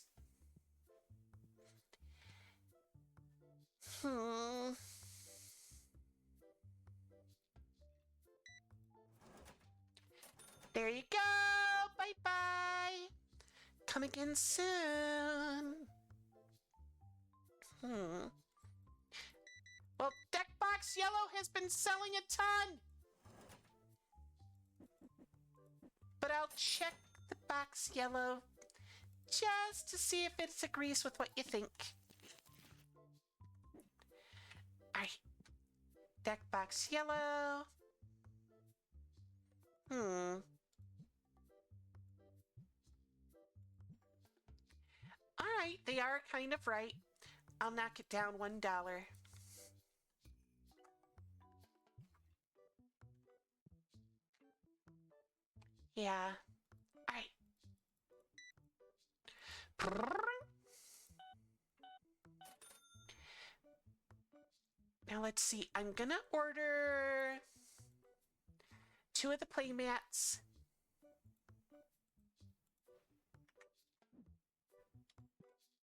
There you go. Bye-bye. Come again soon. Well, Deck Box Yellow has been selling a ton. But I'll check the Box Yellow just to see if it agrees with what you think. All right. Deck Box Yellow. All right, they are kind of right. I'll knock it down $1. Yeah. All right. Now let's see. I'm gonna order 2 of the play mats.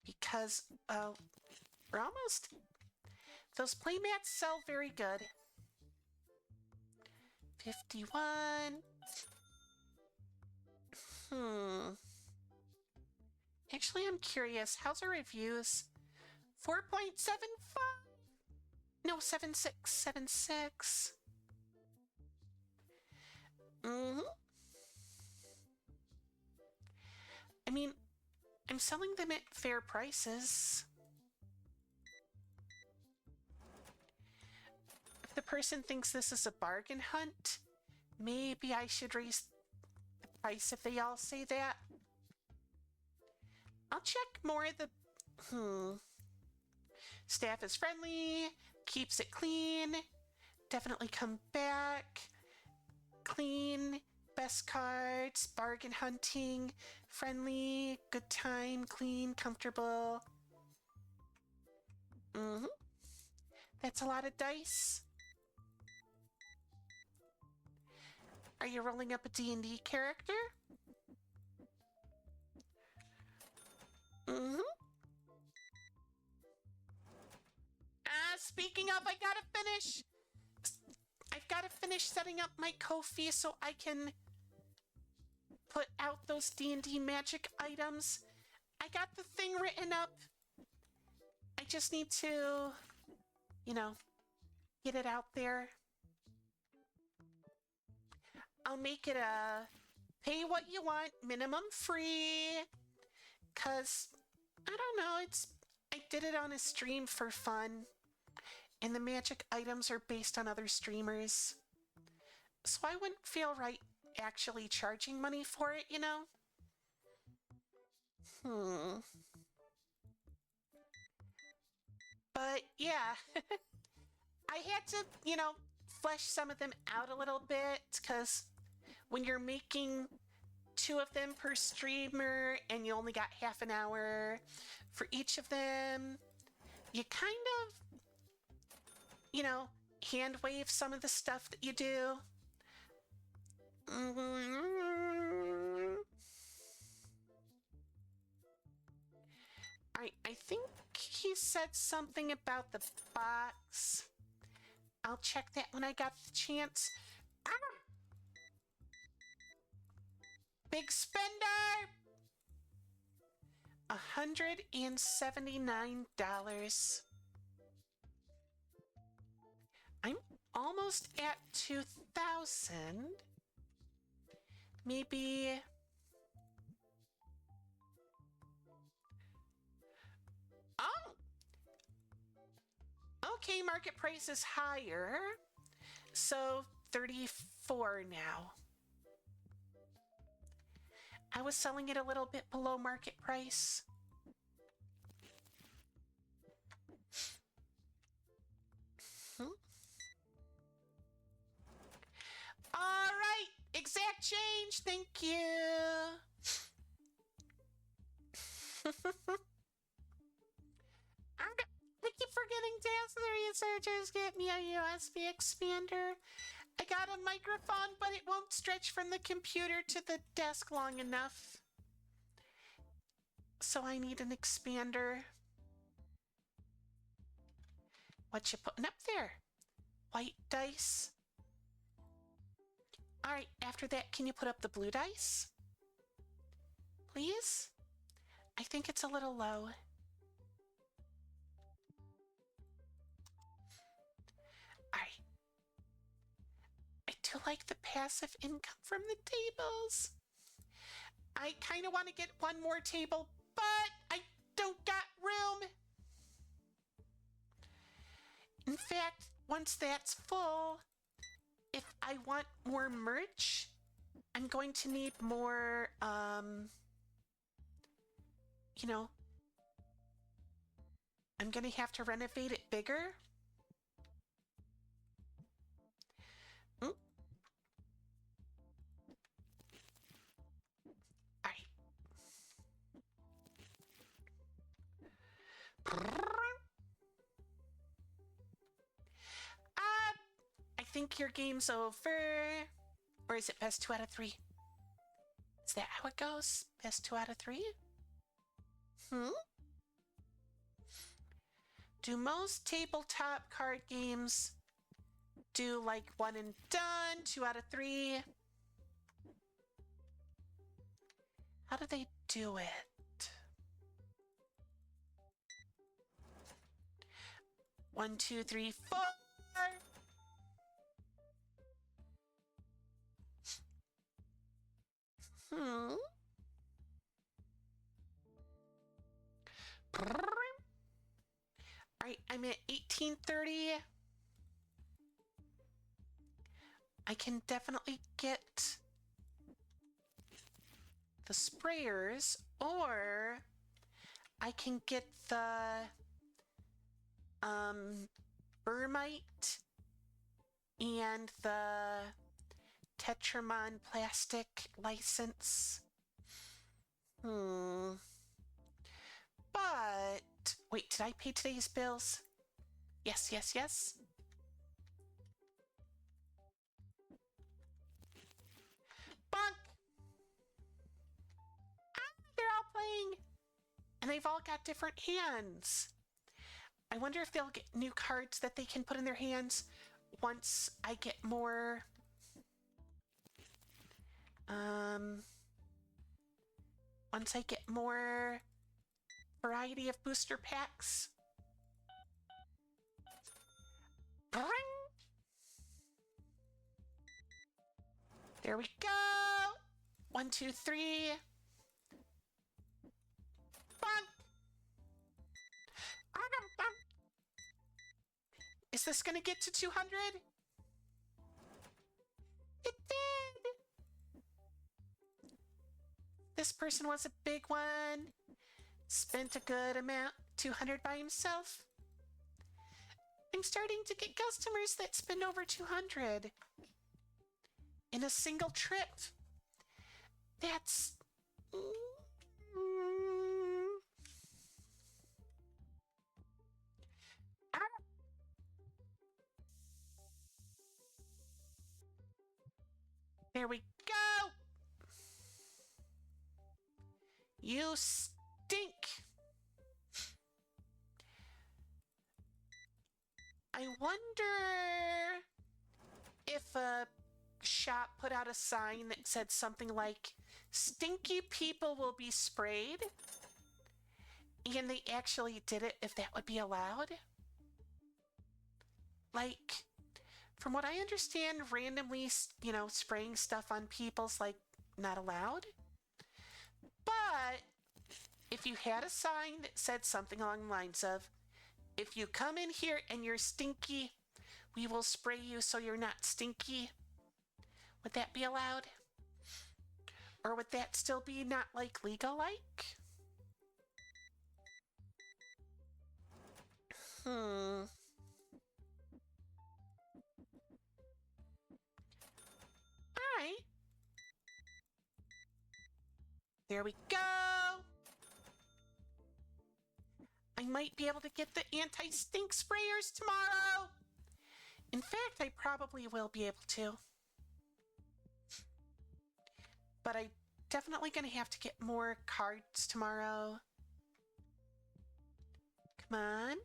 Because we're almost. Those play mats sell very good. 51. Actually, I'm curious. How's our reviews? 4.75? No, 7.6. 7.6. I mean, I'm selling them at fair prices. If the person thinks this is a bargain hunt, maybe I should raise the price if they all say that. I'll check more of the... Staff is friendly, keeps it clean, definitely come back, clean, best cards, bargain hunting, friendly, good time, clean, comfortable. That's a lot of dice. Are you rolling up a D&D character? Speaking of, I've got to finish setting up my Ko-fi so I can put out those D&D magic items. I got the thing written up. I just need to, get it out there. I'll make it a pay what you want, minimum free. 'Cause, I don't know, I did it on a stream for fun. And the magic items are based on other streamers. So I wouldn't feel right actually charging money for it, But yeah, I had to, flesh some of them out a little bit, because when you're making 2 of them per streamer and you only got half an hour for each of them, you kind of, hand wave some of the stuff that you do. I think he said something about the box. I'll check that when I got the chance. Big spender! $179. I'm almost at 2,000. Maybe... Oh! Okay, market price is higher. So 34 now. I was selling it a little bit below market price. change, thank you. I keep forgetting to ask the researchers get me a USB expander. I got a microphone, but it won't stretch from the computer to the desk long enough. So I need an expander. What you putting up there? White dice. All right, after that, can you put up the blue dice? Please? I think it's a little low. All right. I do like the passive income from the tables. I kind of want to get one more table, but I don't got room. In fact, once that's full, if I want more merch, I'm going to need more, you know, I'm going to have to renovate it bigger. All right. I think your game's over. Or is it best 2 out of 3? Is that how it goes? Best 2 out of 3? Do most tabletop card games do like 1 and done, 2 out of 3? How do they do it? 1, 2, 3, 4. All right, I'm at 1830. I can definitely get the sprayers, or I can get the Burmite and the Tetramon plastic license. But wait, did I pay today's bills? Yes, yes, yes. Bonk! They're all playing, and they've all got different hands. I wonder if they'll get new cards that they can put in their hands once I get more. Once I get more variety of booster packs. Bring! There we go. 1, 2, 3. Bonk! Is this gonna get to 200? It did! This person was a big one. Spent a good amount, 200 by himself. I'm starting to get customers that spend over 200 in a single trip. That's... There we go! You stink! I wonder if a shop put out a sign that said something like, "Stinky people will be sprayed," and they actually did it, if that would be allowed. Like, from what I understand, randomly, spraying stuff on people's, like, not allowed. But if you had a sign that said something along the lines of, "If you come in here and you're stinky, we will spray you so you're not stinky," would that be allowed? Or would that still be not, like, legal-like? Alright. There we go. I might be able to get the anti-stink sprayers tomorrow. In fact, I probably will be able to. But I'm definitely going to have to get more cards tomorrow. Come on.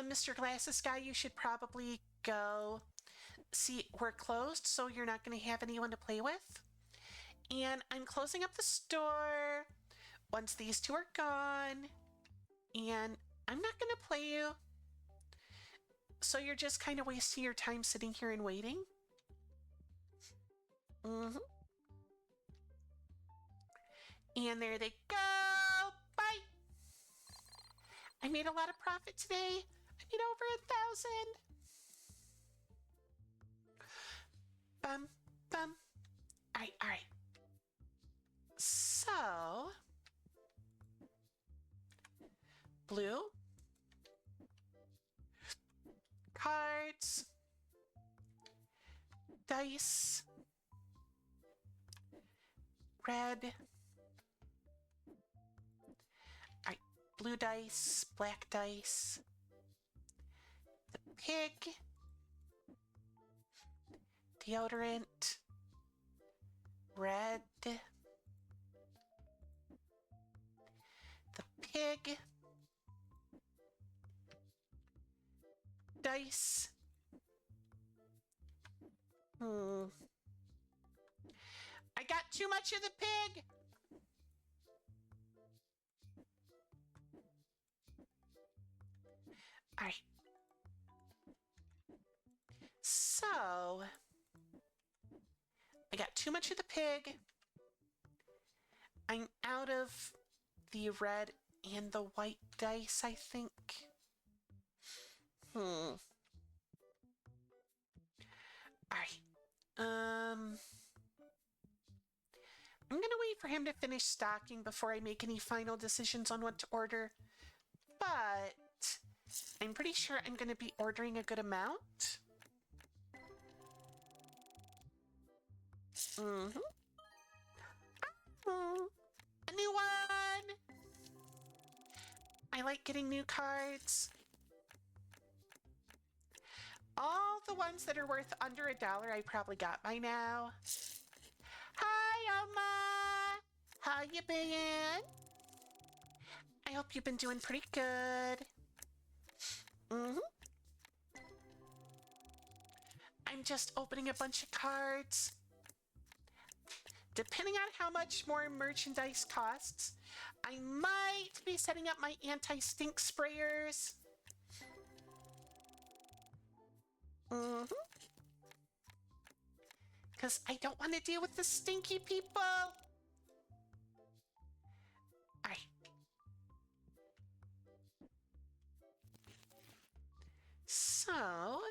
Mr. Glasses Guy, you should probably go. See, we're closed, so you're not going to have anyone to play with. And I'm closing up the store once these two are gone. And I'm not going to play you. So you're just kind of wasting your time sitting here and waiting. And there they go. Bye. I made a lot of profit today. I made over 1,000. Bum, bum. All right. So, blue, cards, dice, red, all right, blue dice, black dice, the pig, deodorant, red, the pig, dice. I got too much of the pig. All right. So, I got too much of the pig. I'm out of the red and the white dice, I think. All right. I'm gonna wait for him to finish stocking before I make any final decisions on what to order. But I'm pretty sure I'm gonna be ordering a good amount. A new one! I like getting new cards. All the ones that are worth under $1 I probably got by now. Hi, Alma! How you been? I hope you've been doing pretty good. I'm just opening a bunch of cards. Depending on how much more merchandise costs, I might be setting up my anti-stink sprayers. Because I don't want to deal with the stinky people. Alright. So,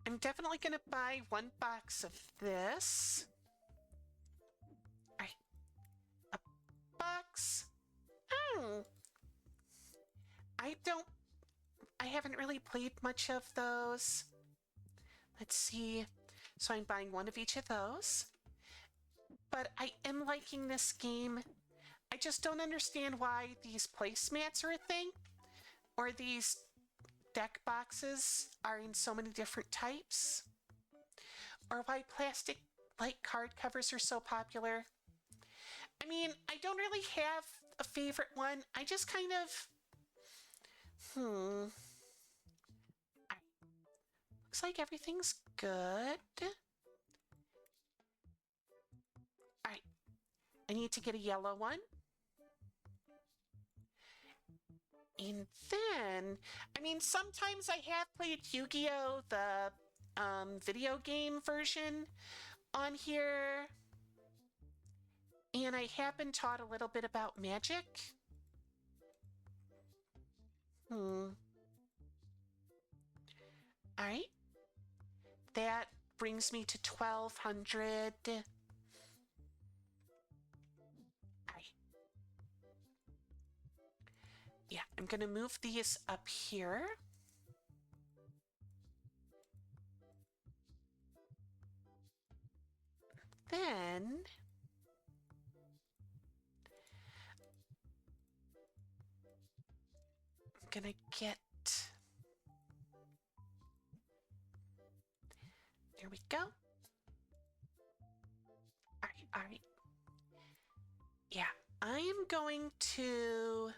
I'm definitely going to buy 1 box of this. Alright. A box. I haven't really played much of those. Let's see. So I'm buying 1 of each of those. But I am liking this game. I just don't understand why these placemats are a thing. Or these deck boxes are in so many different types. Or why plastic like card covers are so popular. I mean, I don't really have a favorite one. I just kind of... Looks like everything's good. Alright. I need to get a yellow one. And then, I mean, sometimes I have played Yu-Gi-Oh! The video game version on here. And I have been taught a little bit about magic. Alright. That brings me to 1,200. Yeah, I'm going to move these up here. Then gonna get... There we go. All right. Yeah, I'm going to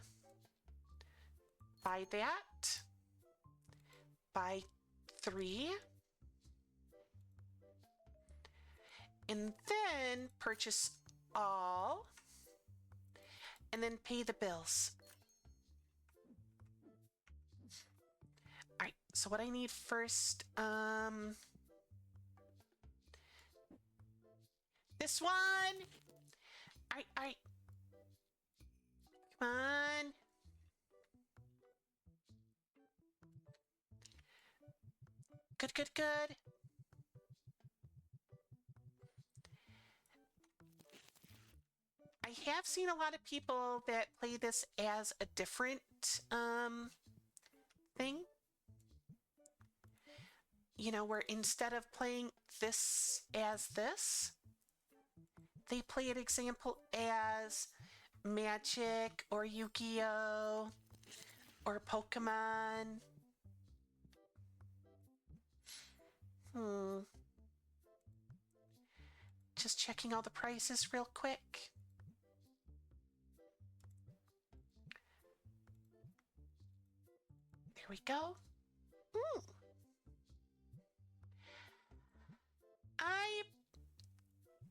buy that. Buy 3. And then purchase all. And then pay the bills. All right, so what I need first, this one. All right. Come on. Good. I have seen a lot of people that play this as a different thing. You know, where instead of playing this as this, they play an example as Magic or Yu-Gi-Oh! Or Pokemon. Just checking all the prices real quick. There we go.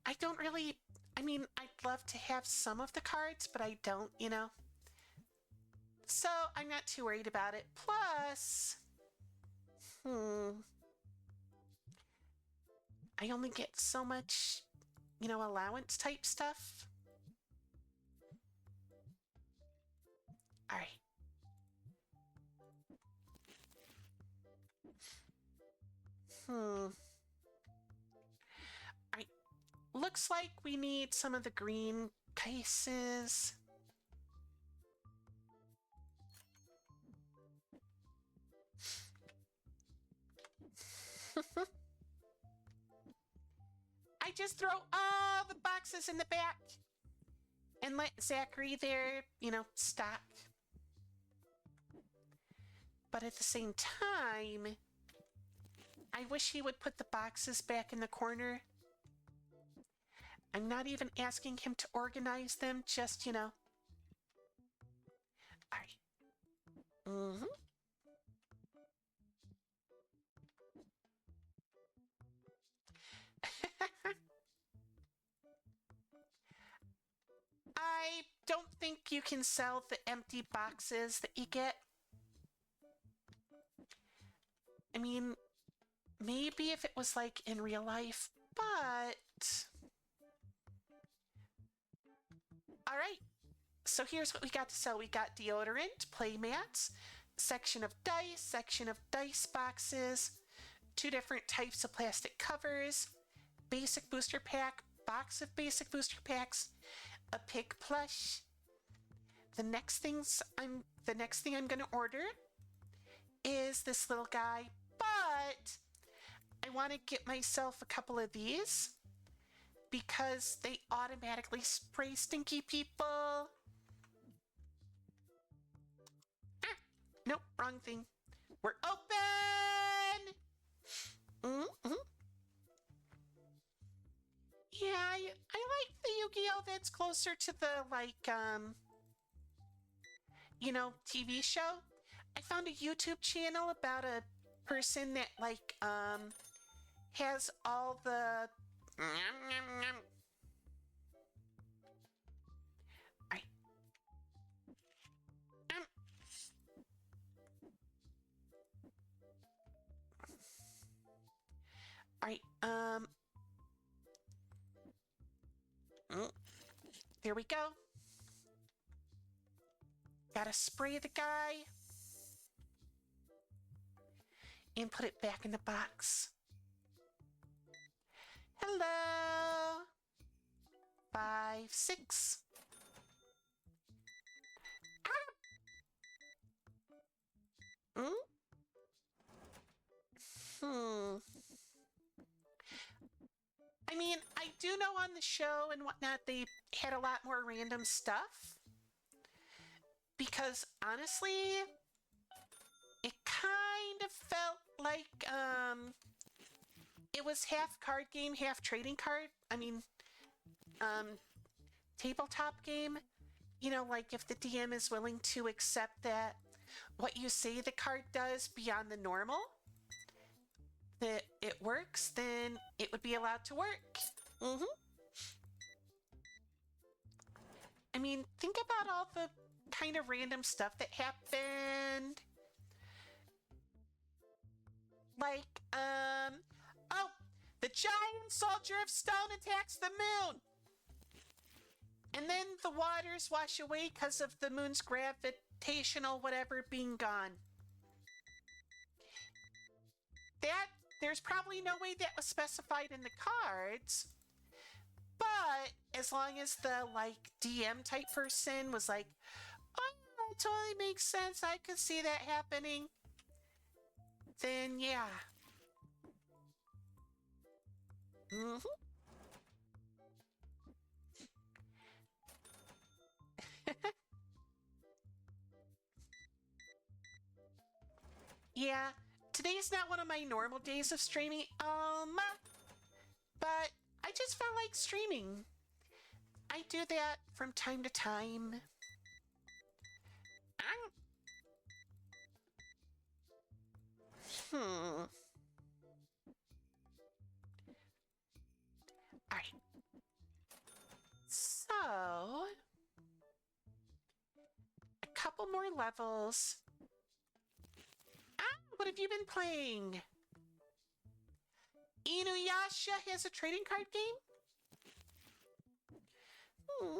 I don't really, I mean, I'd love to have some of the cards, but I don't, you know. So I'm not too worried about it. Plus, I only get so much, you know, allowance type stuff. All right. All right. Looks like we need some of the green cases. I just throw all the boxes in the back and let Zachary there, you know, stock. But at the same time, I wish he would put the boxes back in the corner. I'm not even asking him to organize them, just, you know. All right. I don't think you can sell the empty boxes that you get. I mean, maybe if it was like in real life, but... All right, so here's what we got to sell. We got deodorant, play mats, section of dice boxes, 2 different types of plastic covers, basic booster pack, box of basic booster packs, a pig plush. The next thing I'm gonna order is this little guy, but I want to get myself a couple of these because they automatically spray stinky people. Nope, wrong thing. We're open! Yeah, I like the Yu-Gi-Oh! That's closer to the, like, you know, TV show. I found a YouTube channel about a person that, like, has all the... All right, there we go. Gotta spray the guy and put it back in the box. Hello. 5, 6. I mean, I do know on the show and whatnot, they had a lot more random stuff. Because honestly, it kind of felt like it was half card game, half trading card. I mean, um, tabletop game. You know, like if the DM is willing to accept that what you say the card does beyond the normal, that it works, then it would be allowed to work. Mm-hmm. I mean, think about all the kind of random stuff that happened. Like, oh, the giant soldier of stone attacks the moon. And then the waters wash away because of the moon's gravitational whatever being gone. That, there's probably no way that was specified in the cards. But as long as the like DM type person was like, oh, that totally makes sense, I could see that happening, then yeah. Mm-hmm. Yeah, today's not one of my normal days of streaming, but I just felt like streaming. I do that from time to time. I'm... Hmm. Alright. So, a couple more levels. What have you been playing? Inuyasha has a trading card game? Hmm.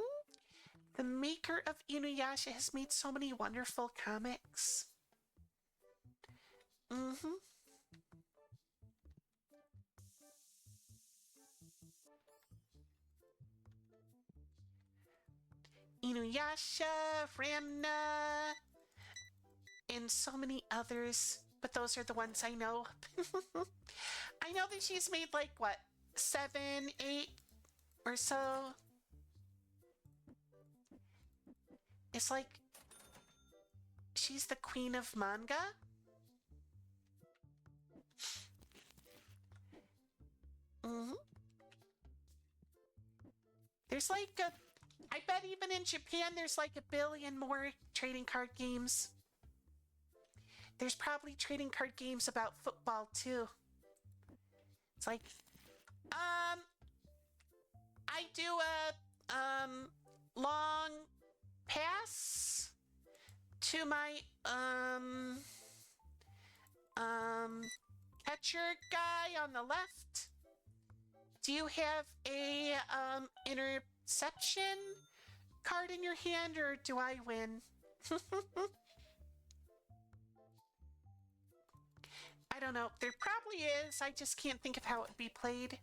The maker of Inuyasha has made so many wonderful comics. Mm-hmm. Inuyasha, Ramna, and so many others, but those are the ones I know. I know that she's made like what, 7, 8 or so. It's like she's the queen of manga. Mm-hmm. There's like a, I bet even in Japan there's like a billion more trading card games. There's probably trading card games about football too. It's like, I do a long pass to my catcher guy on the left. Do you have a interception card in your hand, or do I win? I don't know. There probably is. I just can't think of how it would be played.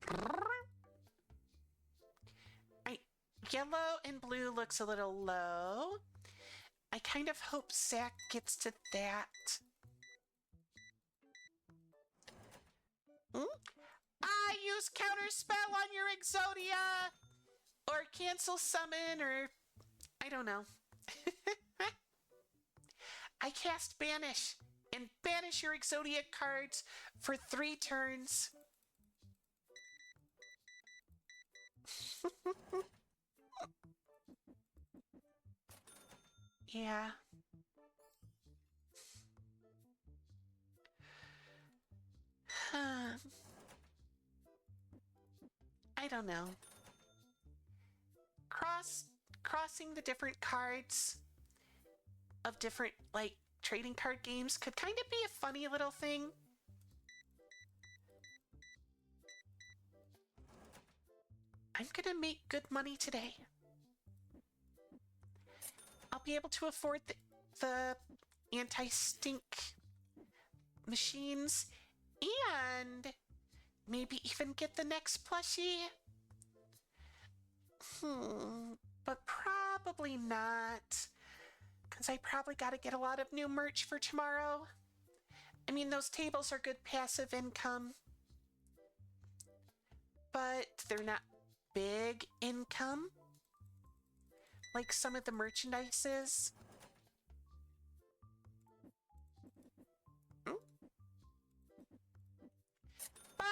All right. Yellow and blue looks a little low. I kind of hope Zach gets to that. Hmm? I use counter spell on your Exodia! Or cancel summon, or I don't know. I cast Banish and banish your Exodia cards for 3 turns. Yeah. I don't know. Crossing the different cards of different like trading card games could kind of be a funny little thing. I'm gonna make good money today. I'll be able to afford the anti-stink machines and maybe even get the next plushie. But probably not, because I probably got to get a lot of new merch for tomorrow. I mean, those tables are good passive income, but they're not big income. like some of the merchandise is. Hmm? Bye!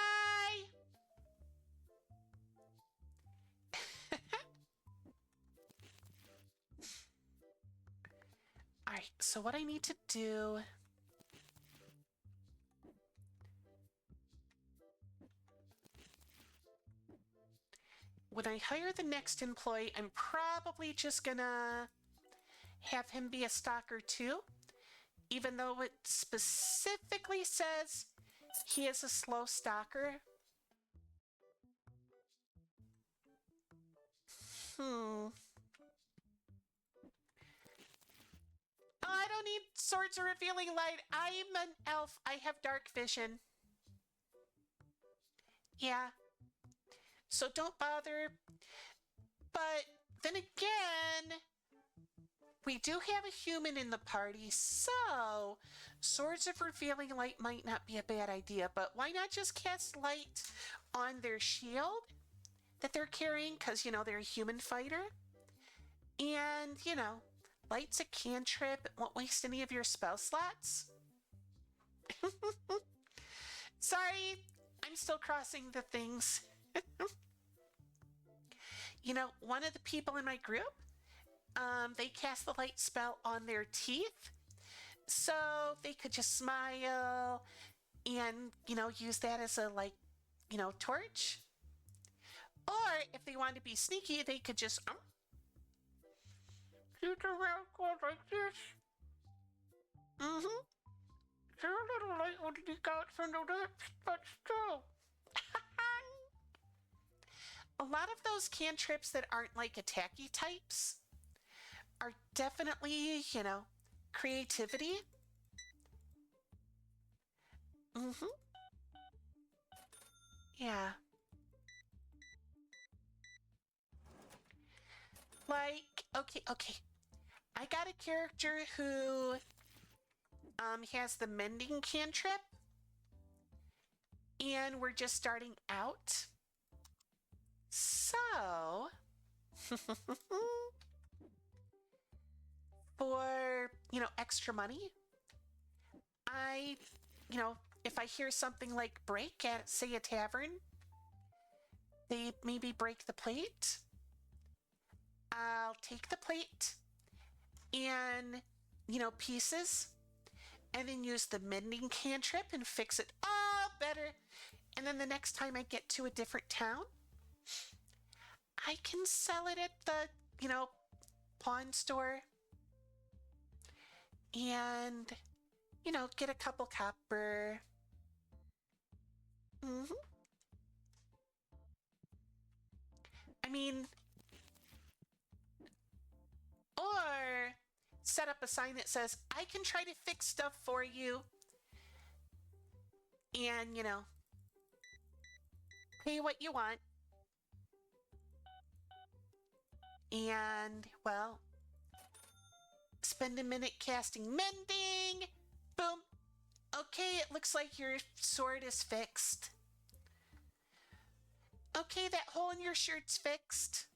All right, so what I need to do... When I hire the next employee, I'm probably just gonna have him be a stalker too, even though it specifically says he is a slow stalker. Oh, I don't need swords or revealing light. I'm an elf. I have dark vision. Yeah. So don't bother. But then again, we do have a human in the party, so swords of revealing light might not be a bad idea. But why not just cast light on their shield that they're carrying? Because, you know, they're a human fighter. And, you know, light's a cantrip. It won't waste any of your spell slots. Sorry, I'm still crossing the things. You know, one of the people in my group, they cast the light spell on their teeth, so they could just smile and, you know, use that as a, like, you know, torch. Or if they wanted to be sneaky, they could just shoot around like this. There's a little light would be out from the lips, but still. A lot of those cantrips that aren't like attacky types are definitely, you know, creativity. Yeah. Like, okay. I got a character who has the mending cantrip, and we're just starting out. So, for, you know, extra money, I, you know, if I hear something like break at, say, a tavern, they maybe break the plate. I'll take the plate and, you know, pieces, and then use the mending cantrip and fix it all better. And then the next time I get to a different town, I can sell it at the, you know, pawn store and, you know, get a couple copper. I mean, or set up a sign that says, I can try to fix stuff for you. And, you know, pay what you want. And, well, spend a minute casting mending. Boom. Okay, it looks like your sword is fixed. Okay, that hole in your shirt's fixed.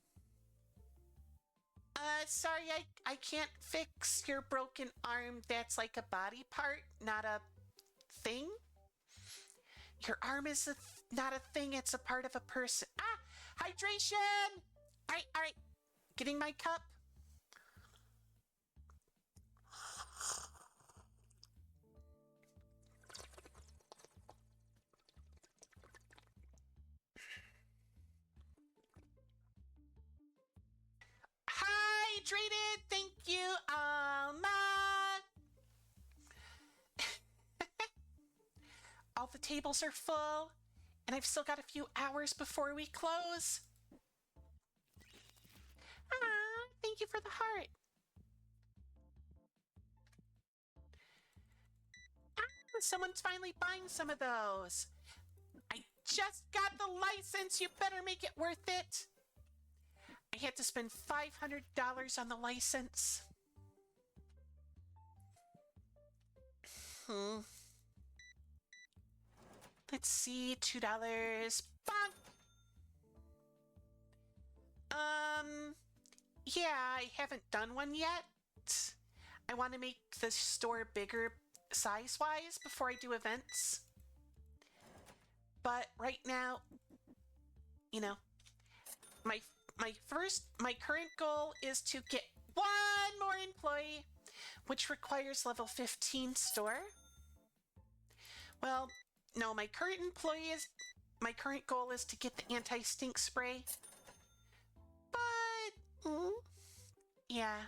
Sorry, I can't fix your broken arm. That's like a body part, not a thing. Your arm is not a thing, it's a part of a person. Hydration! All right. Getting my cup. Hydrated, thank you, Alma. All the tables are full, and I've still got a few hours before we close. Thank you for the heart. Someone's finally buying some of those. I just got the license. You better make it worth it. I had to spend $500 on the license. Let's see, $2. Bonk! Yeah, I haven't done one yet. I want to make the store bigger size-wise before I do events. But right now, you know, my my current goal is to get one more employee, which requires level 15 store. Well, no, my current goal is to get the anti-stink spray. But yeah.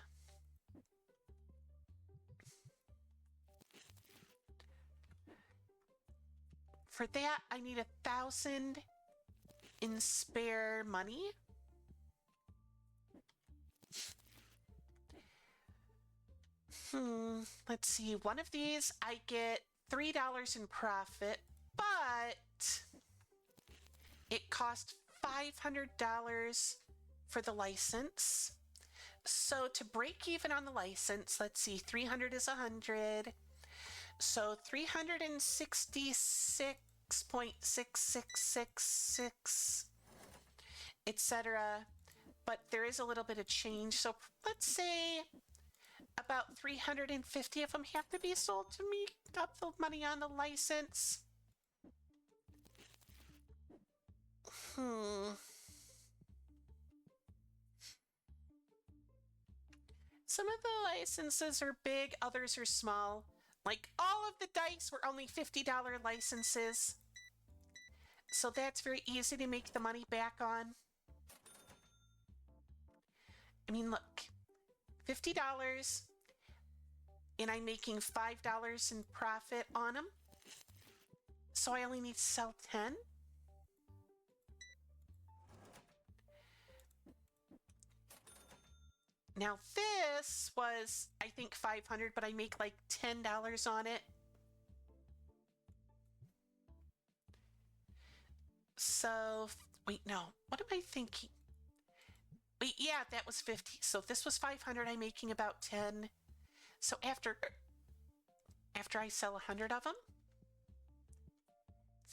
For that, I need 1,000 in spare money. Let's see. One of these, I get $3 in profit, but it cost $500 for the license. So to break even on the license, let's see, 300 is 100. So 366.6666, etc. But there is a little bit of change. So let's say about 350 of them have to be sold to make up the money on the license. Some of the licenses are big, others are small. Like all of the dice were only $50 licenses. So that's very easy to make the money back on. I mean, look, $50, and I'm making $5 in profit on them. So I only need to sell 10. Now this was, I think, 500, but I make like $10 on it. So, wait, no. What am I thinking? Wait, yeah, that was 50. So if this was 500, I'm making about 10. So after I sell 100 of them,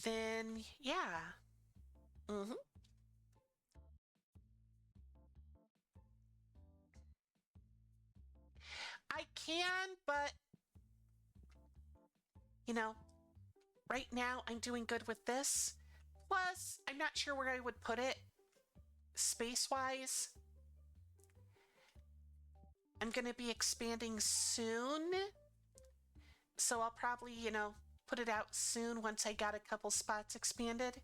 then yeah. I can, but right now I'm doing good with this. Plus, I'm not sure where I would put it space-wise. I'm going to be expanding soon. So I'll probably, put it out soon once I got a couple spots expanded.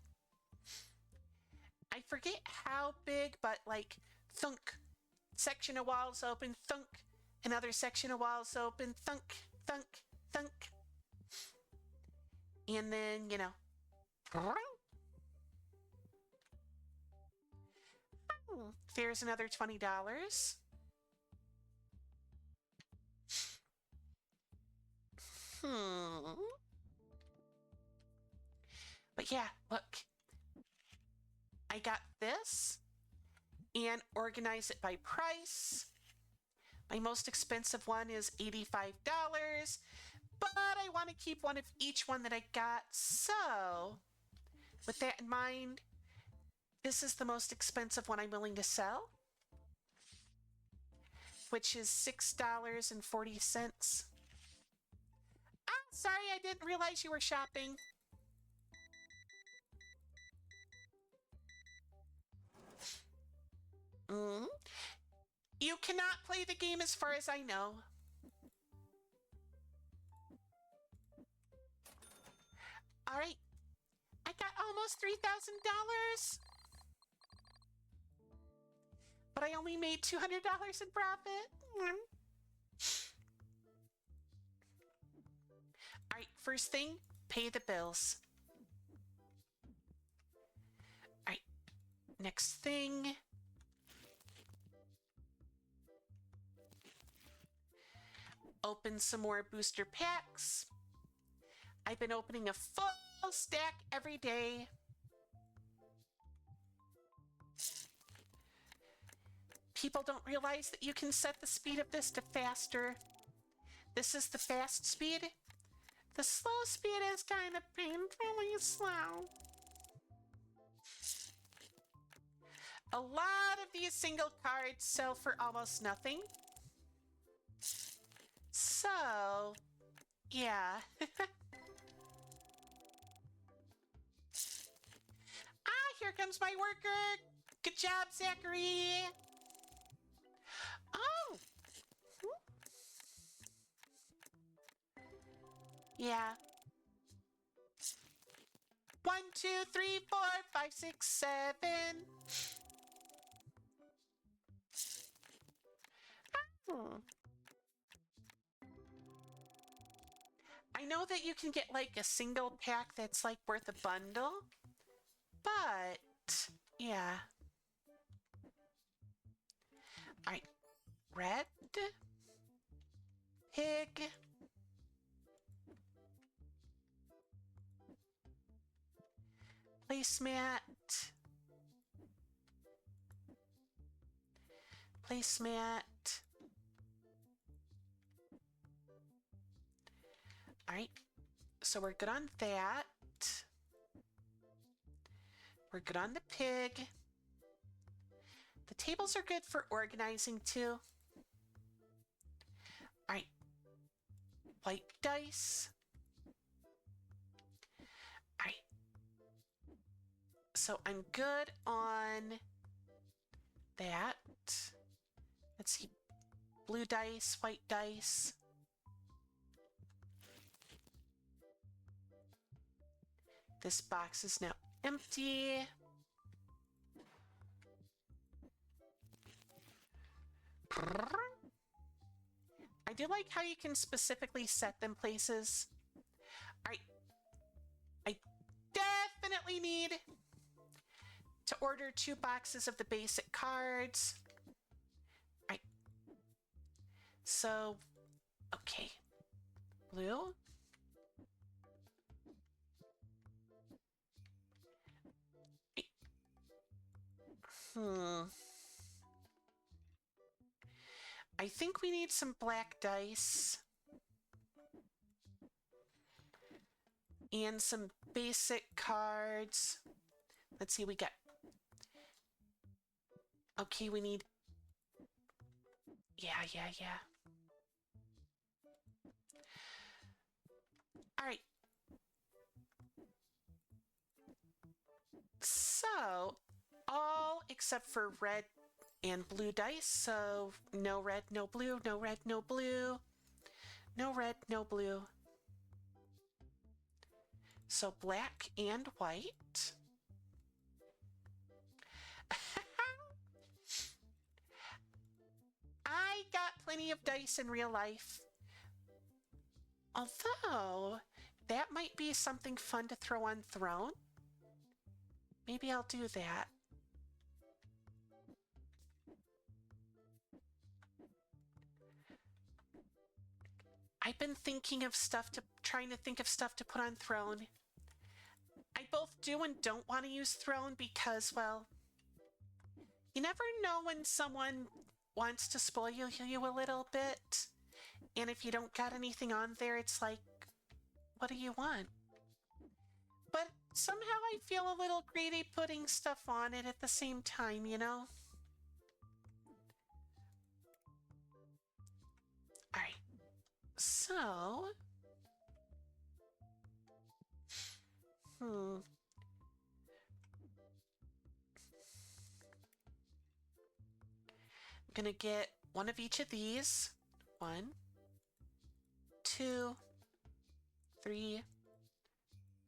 I forget how big, but like thunk, section of walls open, thunk, another section of walls open, thunk, thunk, thunk. And then, there's another $20. But yeah, look. I got this and organize it by price. My most expensive one is $85, but I want to keep one of each one that I got. So, with that in mind, this is the most expensive one I'm willing to sell, which is $6.40. Ah, sorry, I didn't realize you were shopping. You cannot play the game as far as I know. All right. I got almost $3,000. But I only made $200 in profit. All right, first thing, pay the bills. All right, next thing. Open some more booster packs. I've been opening a full stack every day. People don't realize that you can set the speed of this to faster. This is the fast speed. The slow speed is kind of painfully slow. A lot of these single cards sell for almost nothing. So, yeah. Here comes my worker. Good job, Zachary. Oh. Yeah. 1, 2, 3, 4, 5, 6, 7. Hmm. I know that you can get like a single pack that's like worth a bundle, but yeah. All right, red, pig, placemat, placemat. All right, so we're good on that. We're good on the pig. The tables are good for organizing too. All right, white dice. All right, so I'm good on that. Let's see, blue dice, white dice. This box is now empty. I do like how you can specifically set them places. All right. I definitely need to order 2 boxes of the basic cards. All right. So, okay. Blue. I think we need some black dice. And some basic cards. Let's see, we got... Okay, we need... Yeah. All right. So, all except for red and blue dice. So, no red, no blue, no red, no blue. No red, no blue. So, black and white. I got plenty of dice in real life. Although, that might be something fun to throw on Throne. Maybe I'll do that. I've been thinking of trying to think of stuff to put on Throne. I both do and don't want to use Throne because, well, you never know when someone wants to spoil you a little bit. And if you don't got anything on there, it's like, what do you want? But somehow I feel a little greedy putting stuff on it at the same time, you know? All right. So... I'm gonna get one of each of these. 1, 2, 3,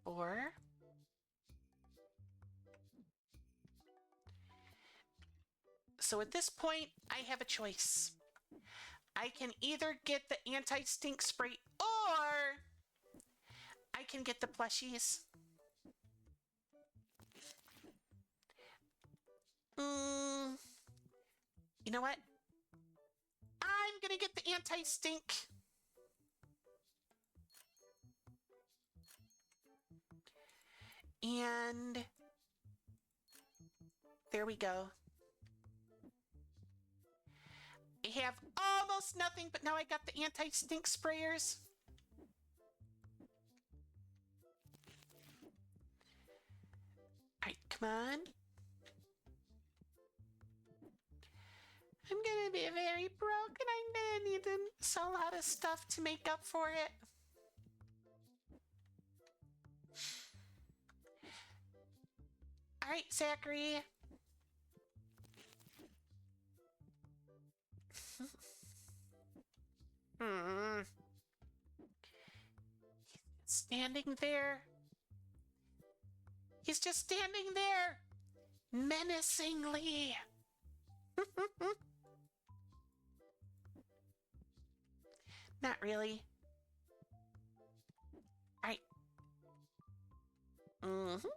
4. So at this point, I have a choice. I can either get the anti-stink spray or I can get the plushies. You know what? I'm gonna get the anti-stink. And there we go. I have almost nothing, but now I got the anti-stink sprayers. All right, come on. I'm gonna be very broke and I'm gonna need to sell a lot of stuff to make up for it. All right, Zachary. Hmm. Standing there. He's just standing there, menacingly. Not really. All right. Mm-hmm.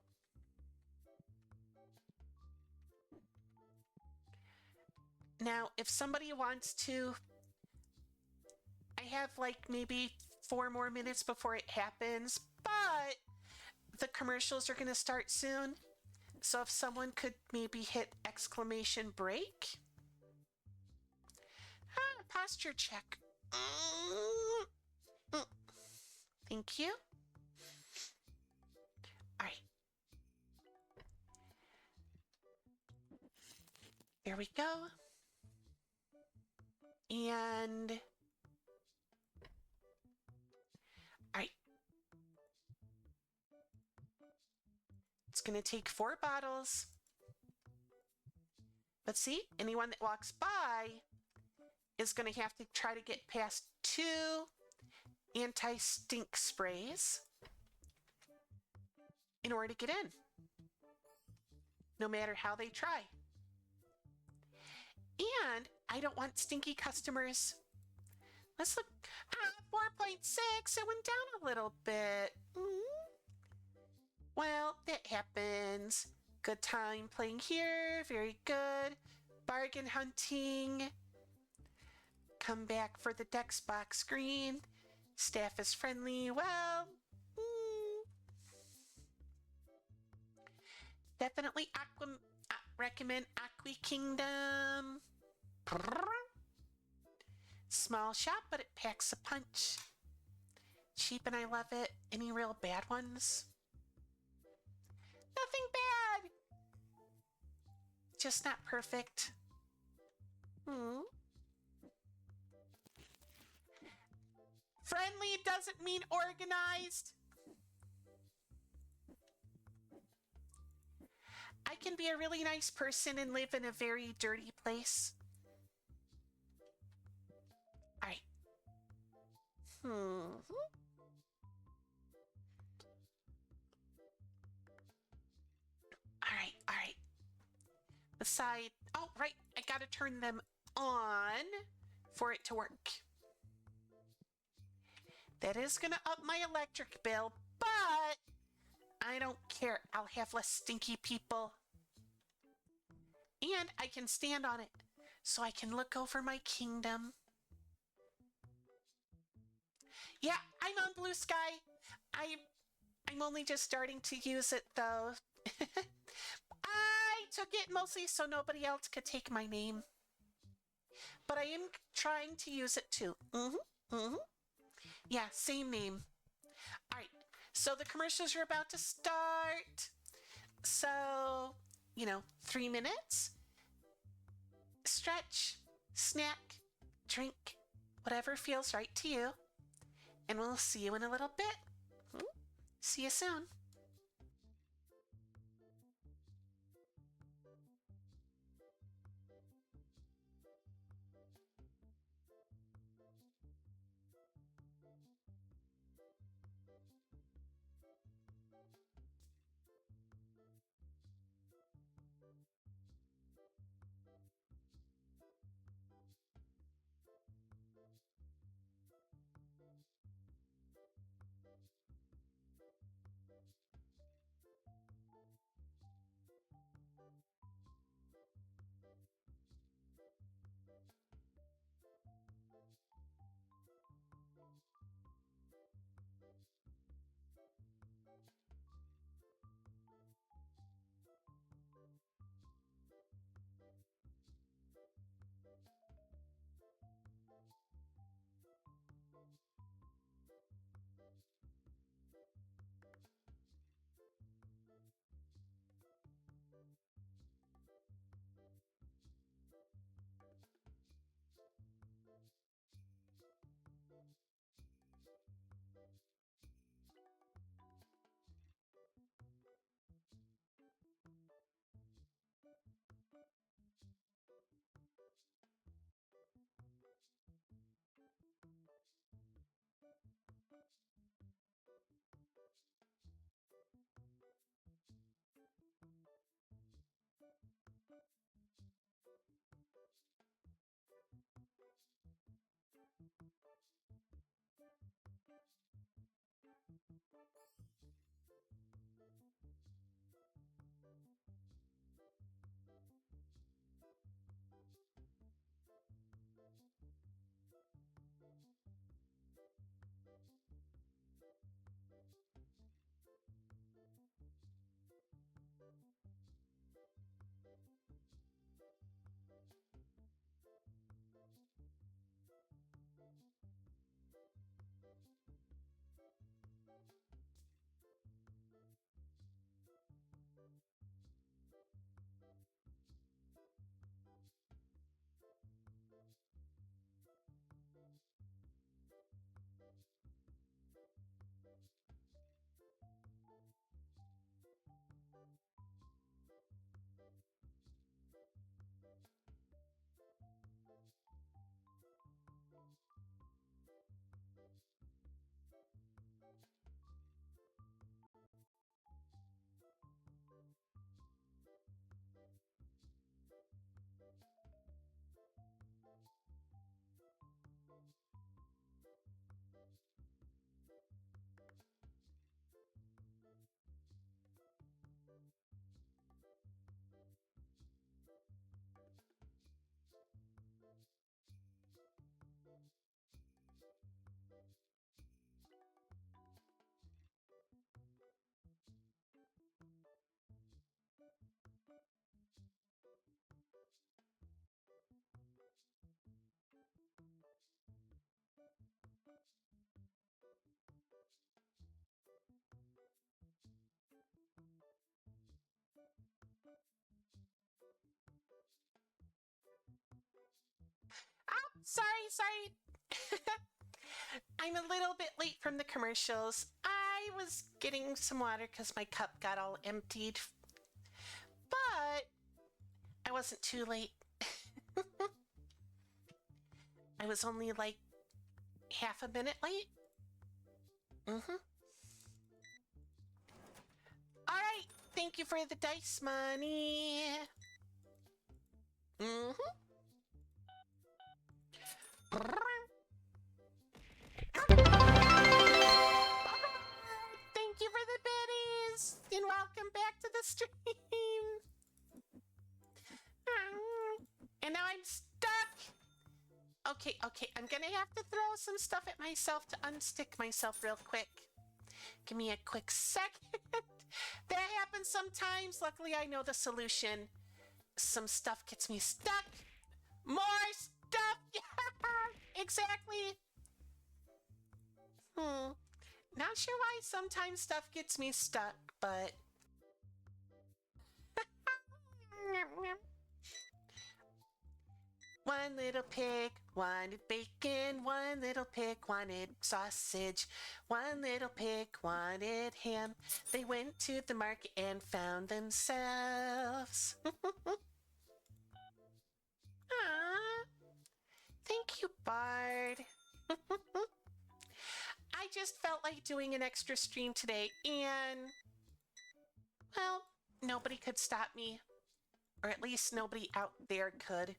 Now, if somebody wants to, I have like maybe 4 more minutes before it happens, but the commercials are going to start soon. So if someone could maybe hit exclamation break. Posture check. Thank you. All right. There we go. And all right. It's going to take 4 bottles. But see, anyone that walks by is going to have to try to get past 2 anti-stink sprays in order to get in, no matter how they try. And I don't want stinky customers. Let's look. 4.6. It went down a little bit. Well, that happens. Good time playing here. Very good. Bargain hunting. Come back for the Dex box screen. Staff is friendly. Well, definitely recommend Aqua Kingdom. Small shop, but it packs a punch. Cheap and I love it. Any real bad ones? Nothing bad. Just not perfect. Friendly doesn't mean organized. I can be a really nice person and live in a very dirty place. All right. All right. The side. Oh, right. I gotta turn them on for it to work. That is gonna up my electric bill, but I don't care. I'll have less stinky people. And I can stand on it so I can look over my kingdom. Yeah, I'm on Blue Sky. I'm only just starting to use it though. I took it mostly so nobody else could take my name. But I am trying to use it too. Yeah, same name. All right, so the commercials are about to start. So, 3 minutes. Stretch, snack, drink, whatever feels right to you. And we'll see you in a little bit. See you soon. Sorry. I'm a little bit late from the commercials. I was getting some water because my cup got all emptied. But I wasn't too late. I was only like half a minute late. Mm-hmm. All right. Thank you for the dice money. Mm-hmm. Thank you for the biddies, and welcome back to the stream. And now I'm stuck. Okay, I'm gonna have to throw some stuff at myself to unstick myself real quick. Give me a quick second. That happens sometimes. Luckily, I know the solution. Some stuff gets me stuck. More stuff. Yeah, exactly. Not sure why sometimes stuff gets me stuck, but... One little pig wanted bacon, one little pig wanted sausage, one little pig wanted ham. They went to the market and found themselves. Aww. Thank you, Bard. I just felt like doing an extra stream today, and, well, nobody could stop me. Or at least nobody out there could.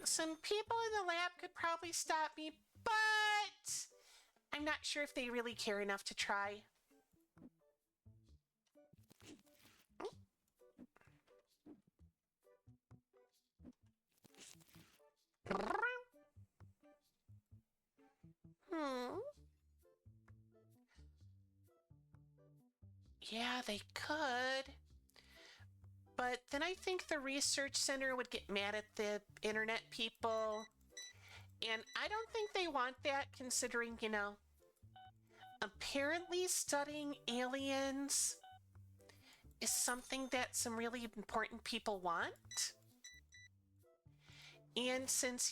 Some people in the lab could probably stop me, but I'm not sure if they really care enough to try. Yeah, they could. But then I think the research center would get mad at the internet people. And I don't think they want that, considering, apparently studying aliens is something that some really important people want. And since,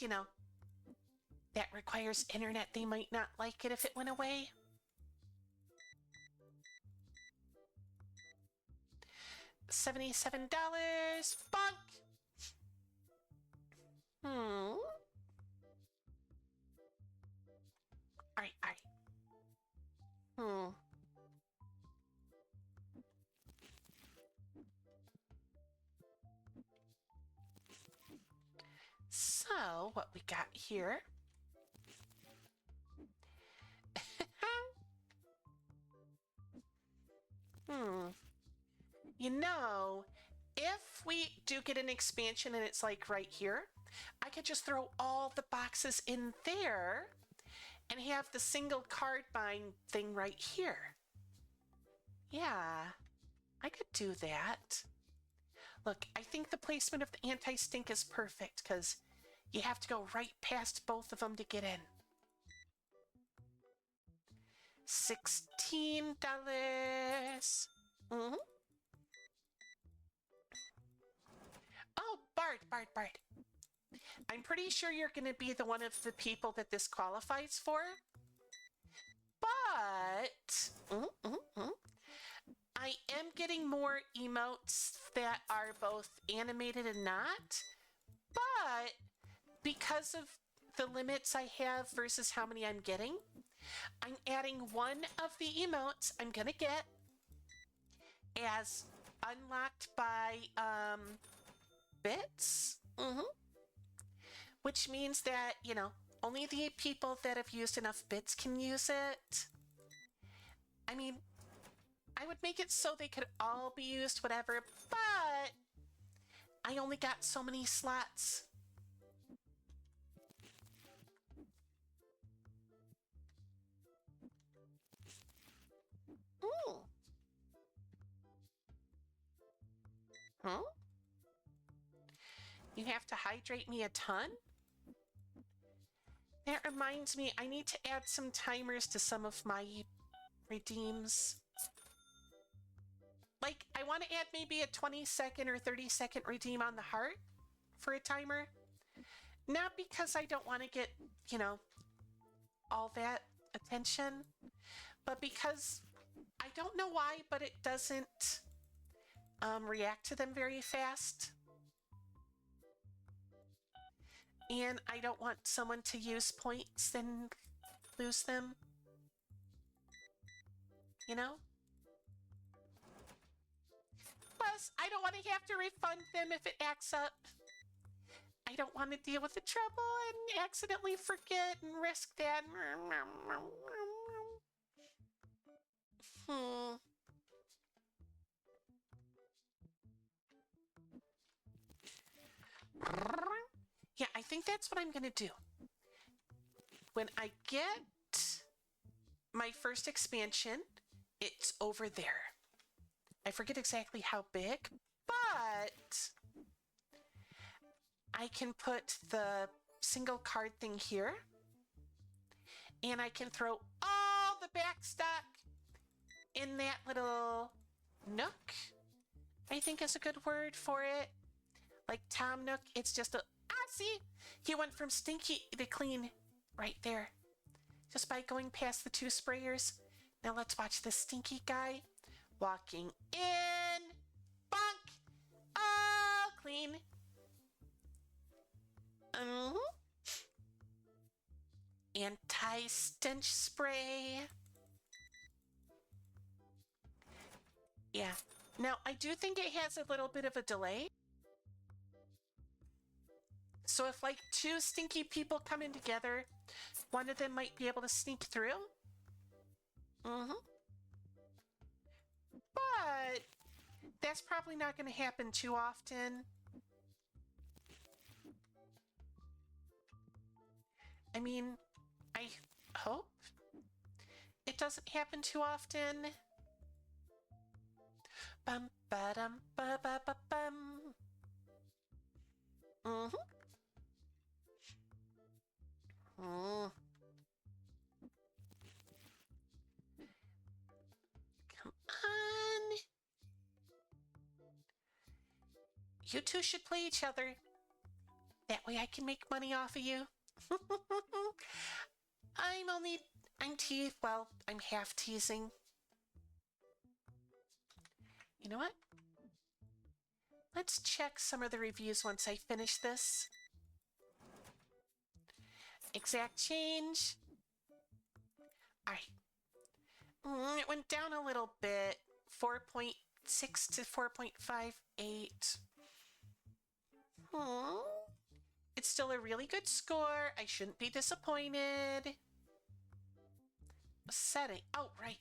that requires internet, they might not like it if it went away. $77. Bunk! Alright. So, what we got here... if we do get an expansion and it's like right here, I could just throw all the boxes in there and have the single card buying thing right here. Yeah, I could do that. Look, I think the placement of the anti-stink is perfect because you have to go right past both of them to get in. $16. Oh, Bard. I'm pretty sure you're going to be the one of the people that this qualifies for. But I am getting more emotes that are both animated and not. But because of the limits I have versus how many I'm getting, I'm adding one of the emotes I'm going to get as unlocked by bits. Which means that, only the people that have used enough bits can use it. I mean, I would make it so they could all be used, whatever, but I only got so many slots. You have to hydrate me a ton? That reminds me, I need to add some timers to some of my redeems. Like, I want to add maybe a 20-second or 30-second redeem on the heart for a timer. Not because I don't want to get, you know, all that attention, but because I don't know why, but it doesn't react to them very fast. And I don't want someone to use points and lose them, you know? Plus, I don't want to have to refund them if it acts up. I don't want to deal with the trouble and accidentally forget and risk that. Hmm. Yeah, I think that's what I'm going to do. When I get my first expansion, it's over there. I forget exactly how big, but I can put the single card thing here, and I can throw all the back stock in that little nook, I think is a good word for it. Like Tom Nook, it's just a, see, he went from stinky to clean right there, just by going past the two sprayers. Now let's watch this stinky guy walking in. Bonk! All clean. Anti-stench spray. Yeah. Now, I do think it has a little bit of a delay. So if like two stinky people come in together, one of them might be able to sneak through. But that's probably not going to happen too often. I mean, I hope it doesn't happen too often. Bum ba dum ba ba ba bum. Come on. You two should play each other. That way I can make money off of you. I'm half teasing. You know what? Let's check some of the reviews once I finish this. Exact change. All right. It went down a little bit. 4.6 to 4.58. It's still a really good score. I shouldn't be disappointed. Setting. Oh, right.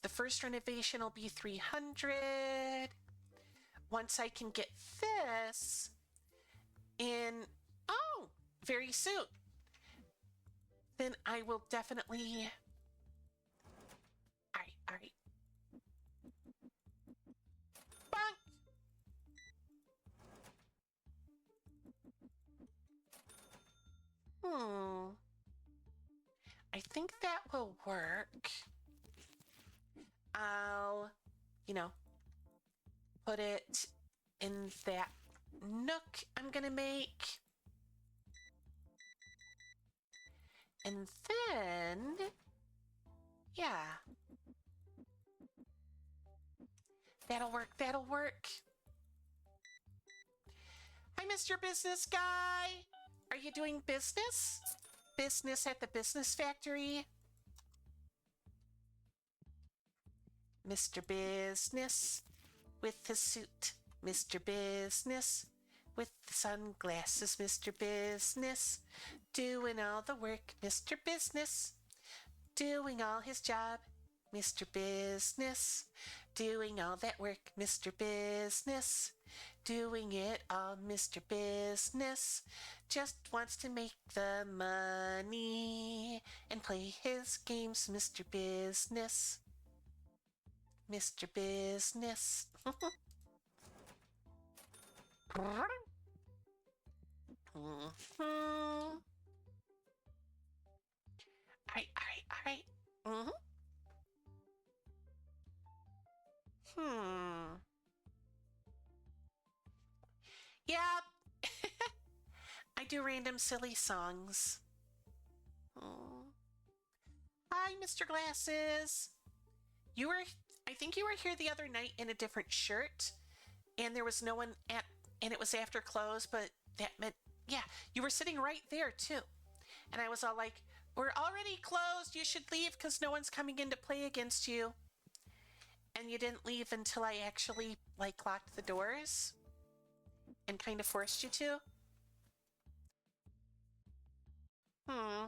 The first renovation will be 300. Once I can get this in, very soon, then I will definitely. All right. Bonk! I think that will work. I'll, put it in that nook I'm gonna make. And then, yeah. That'll work. Hi, Mr. Business Guy. Are you doing business? Business at the business factory? Mr. Business with his suit. Mr. Business with the sunglasses. Mr. Business doing all the work. Mr. Business doing all his job. Mr. Business doing all that work. Mr. Business doing it all. Mr. Business just wants to make the money and play his games. Mr. Business. Mr. Business. All right. Yeah. do random silly songs. Oh. Hi, Mr. Glasses. I think you were here the other night in a different shirt, and there was no one and it was after close, but that meant, yeah, you were sitting right there too. And I was all like, we're already closed. You should leave because no one's coming in to play against you. And you didn't leave until I actually, like, locked the doors and kind of forced you to. Hmm.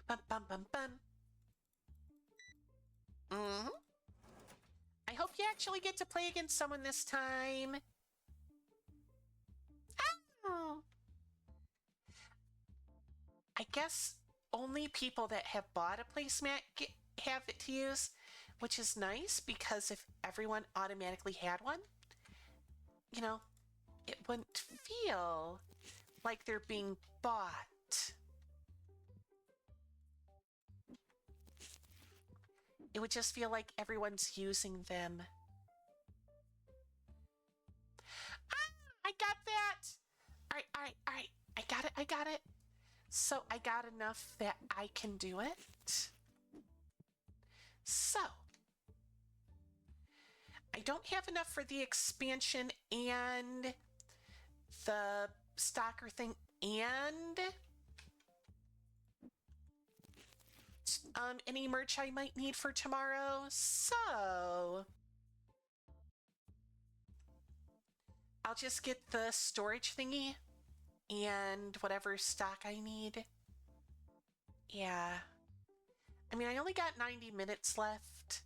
Bum, bum, bum, bum. Mm-hmm. I hope you actually get to play against someone this time. Oh. I guess only people that have bought a placemat have it to use, which is nice because if everyone automatically had one, you know, it wouldn't feel like they're being bought. It would just feel like everyone's using them. Ah, I got that! All right, all right, all right. I got it. So I got enough that I can do it. So I don't have enough for the expansion and the stalker thing and any merch I might need for tomorrow. So I'll just get the storage thingy and whatever stock I need. Yeah. I mean, I only got 90 minutes left.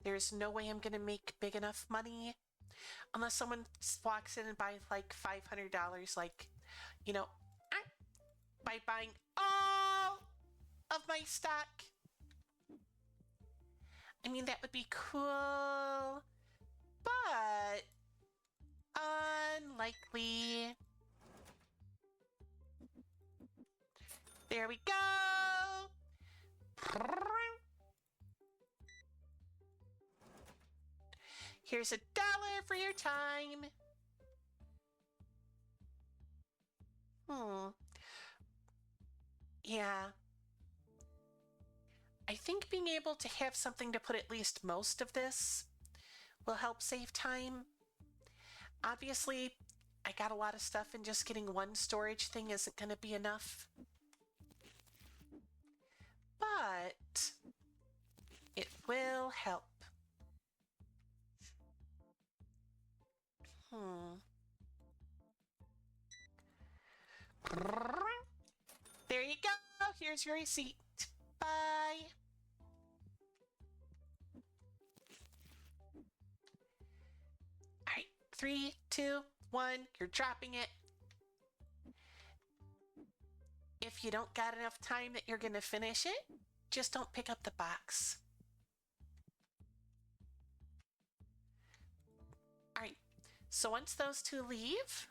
There's no way I'm gonna make big enough money unless someone walks in and buys like $500, like, you know, by buying all of my stock. I mean, that would be cool, but unlikely. There we go. Here's $1 for your time. Yeah. I think being able to have something to put at least most of this will help save time. Obviously, I got a lot of stuff and just getting one storage thing isn't going to be enough. But it will help. There you go. Here's your receipt. Bye. All right, 3, 2, 1. You're dropping it. If you don't got enough time that you're going to finish it, just don't pick up the box. All right, so once those two leave,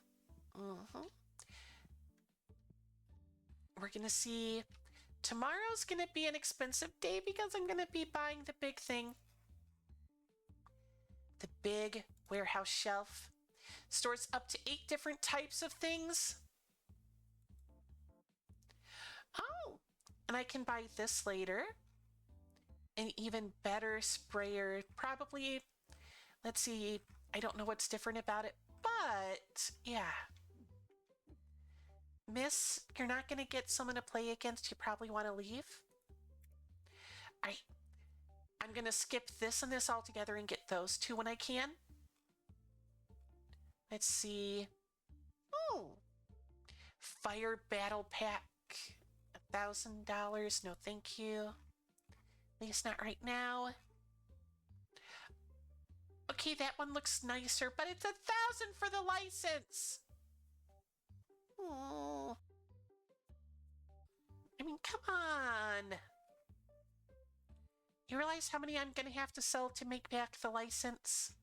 we're going to see. Tomorrow's going to be an expensive day because I'm going to be buying the big thing. The big warehouse shelf. Stores up to 8 different types of things. Oh, and I can buy this later. An even better sprayer. Probably, let's see, I don't know what's different about it, but yeah. Miss, you're not going to get someone to play against. You probably want to leave. I'm going to skip this and this altogether and get those two when I can. Let's see. Oh, Fire Battle Pack. $1,000. No, thank you. At least not right now. Okay, that one looks nicer, but it's $1,000 for the license. Oh. I mean, come on. You realize how many I'm going to have to sell to make back the license?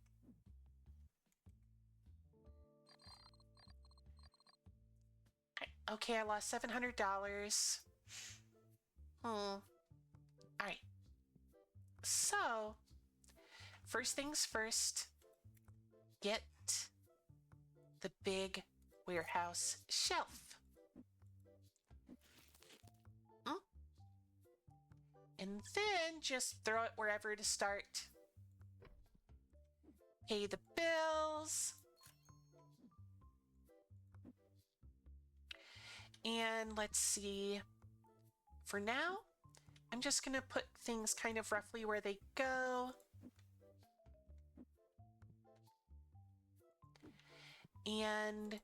Okay, I lost $700. All right. So, first things first, get the big warehouse shelf. And then just throw it wherever to start. Pay the bills. And let's see. For now, I'm just going to put things kind of roughly where they go. And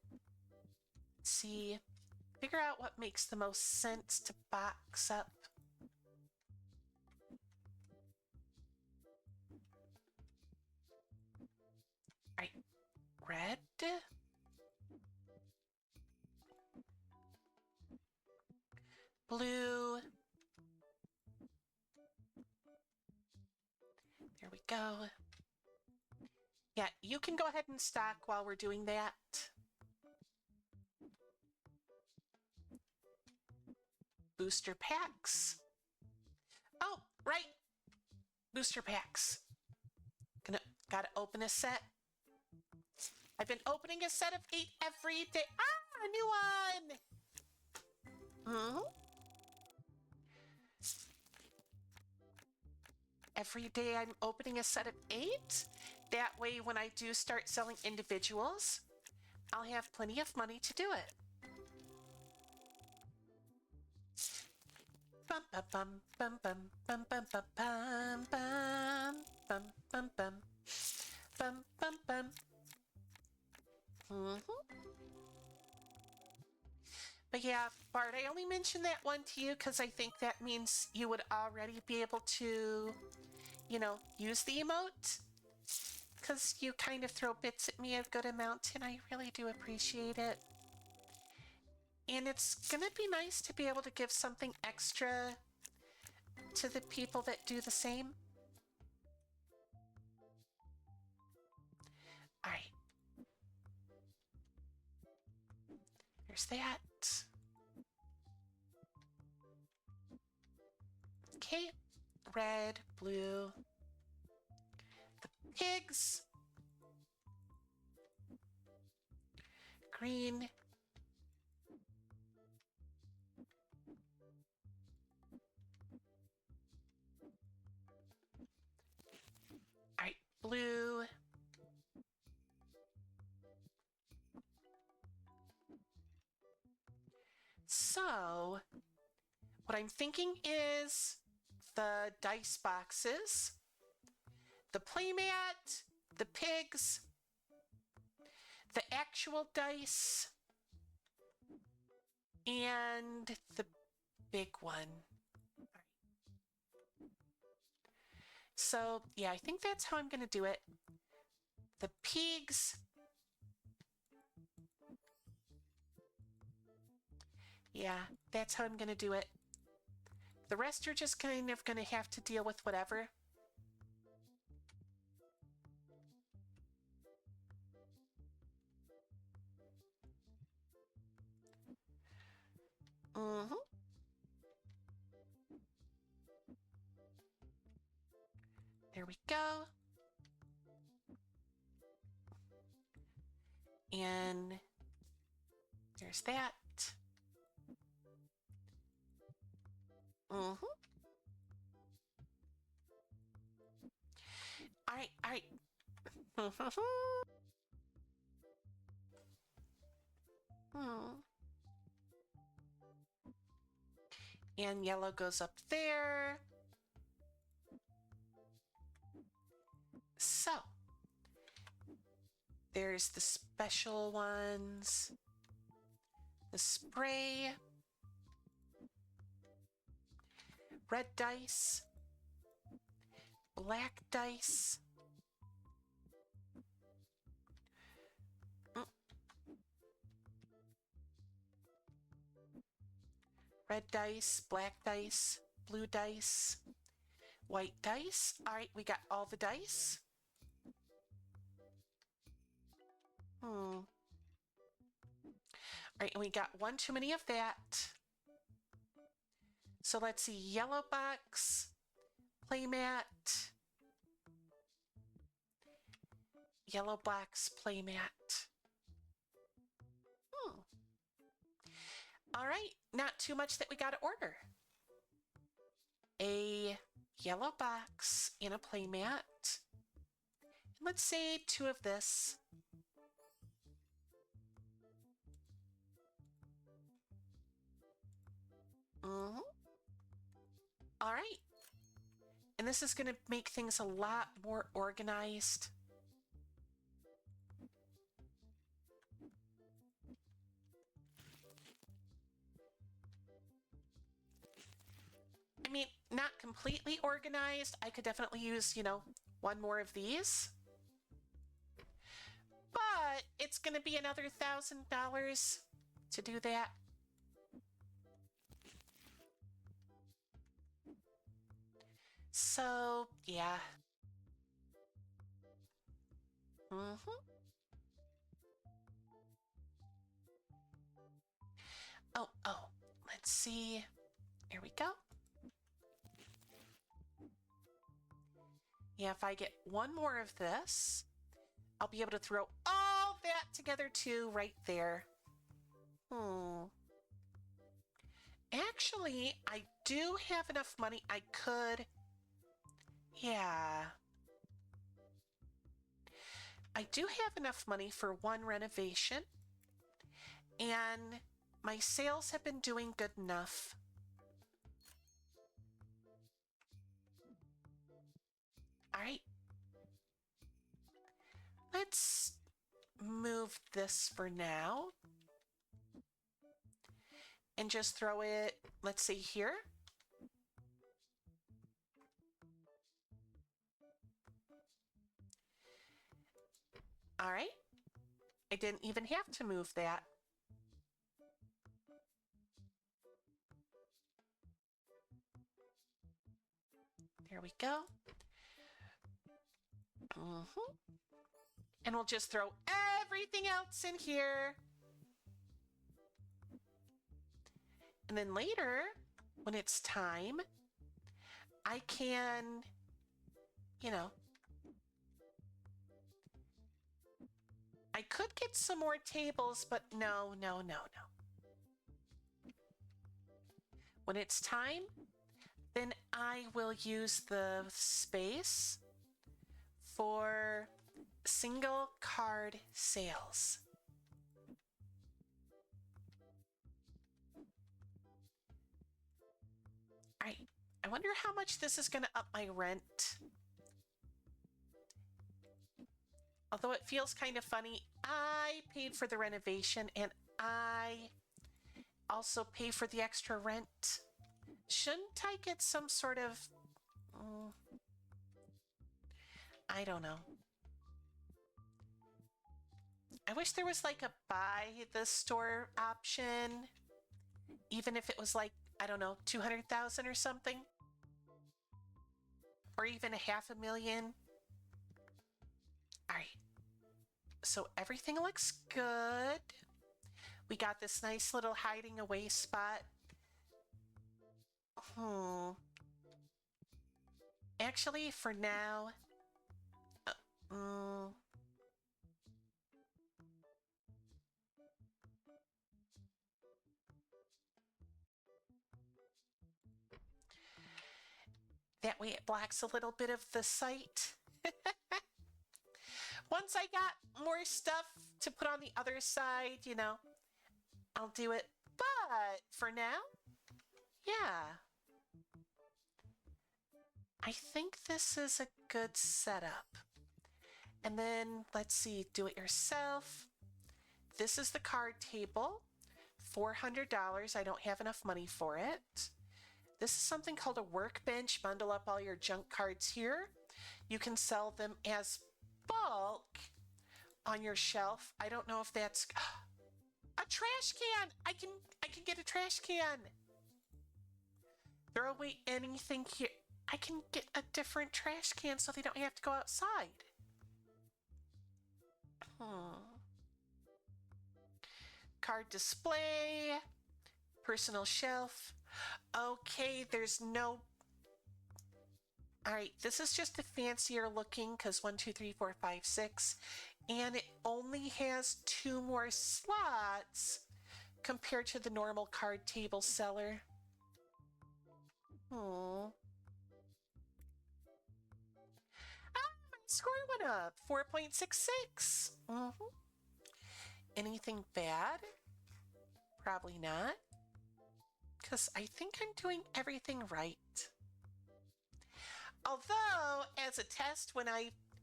let's see, figure out what makes the most sense to box up. All right, red. Blue. There we go. Yeah, you can go ahead and stock while we're doing that. Booster packs. Oh, right. Booster packs. Gotta open a set. I've been opening a set of 8 every day. Ah, a new one. Every day I'm opening a set of 8. That way, when I do start selling individuals, I'll have plenty of money to do it. Bum bum bum bum bum bum bum bum bum bum bum bum bum bum bum. But yeah, Bart, I only mentioned that one to you because I think that means you would already be able to, use the emote. Because you kind of throw bits at me a good amount, and I really do appreciate it. And it's gonna be nice to be able to give something extra to the people that do the same. All right. There's that. Okay, red, blue. The pigs. Green. All right, blue. So, what I'm thinking is the dice boxes, the playmat, the pigs, the actual dice, and the big one. So, yeah, I think that's how I'm going to do it. The pigs. Yeah, that's how I'm going to do it. The rest are just kind of going to have to deal with whatever. There we go. And there's that. All right, all right. And yellow goes up there. So, there's the special ones. The spray. Red dice. Black dice. Red dice, black dice, blue dice, white dice. All right, we got all the dice. All right, and we got one too many of that. So let's see, yellow box, playmat, yellow box, playmat. All right, not too much that we got to order. A yellow box and a playmat. Let's say 2 of this. Mm-hmm. All right. And this is going to make things a lot more organized. I mean, not completely organized. I could definitely use, one more of these. But it's going to be another $1,000 to do that. So, yeah. Mm-hmm. Oh, let's see. Here we go. Yeah, if I get one more of this, I'll be able to throw all that together too right there. Actually, I do have enough money. I could. Yeah. I do have enough money for one renovation, and my sales have been doing good enough. All right. Let's move this for now and just throw it, let's see here. All right. I didn't even have to move that. There we go. And we'll just throw everything else in here. And then later, when it's time, I can, I could get some more tables, but no. When it's time, then I will use the space for single card sales. All right, I wonder how much this is going to up my rent. Although it feels kind of funny, I paid for the renovation and I also pay for the extra rent. Shouldn't I get some sort of, I don't know. I wish there was like a buy the store option, even if it was like, I don't know, 200,000 or something, or even $500,000. All right. So everything looks good. We got this nice little hiding away spot. Actually, for now, that way it blocks a little bit of the sight. Once I got more stuff to put on the other side, I'll do it. But for now, yeah. I think this is a good setup. And then let's see, do it yourself. This is the card table, $400. I don't have enough money for it. This is something called a workbench. Bundle up all your junk cards here. You can sell them as bulk on your shelf. I don't know if that's a trash can. I can get a trash can. Throw away anything here. I can get a different trash can so they don't have to go outside. Card display, personal shelf. Okay, there's no. All right, this is just a fancier looking because 1, 2, 3, 4, 5, 6, and it only has 2 more slots compared to the normal card table seller. My score went up 4.66. Anything bad? Probably not, because I think I'm doing everything right. Although, as a test,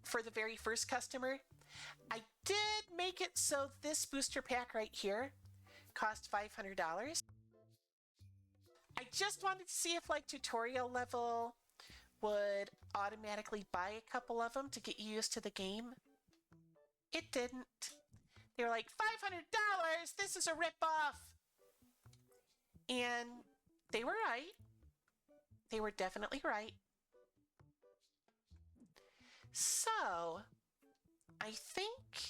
for the very first customer, I did make it so this booster pack right here cost $500. I just wanted to see if like tutorial level would automatically buy a couple of them to get you used to the game. It didn't. They were like, $500, this is a ripoff. And they were right. They were definitely right. So, I think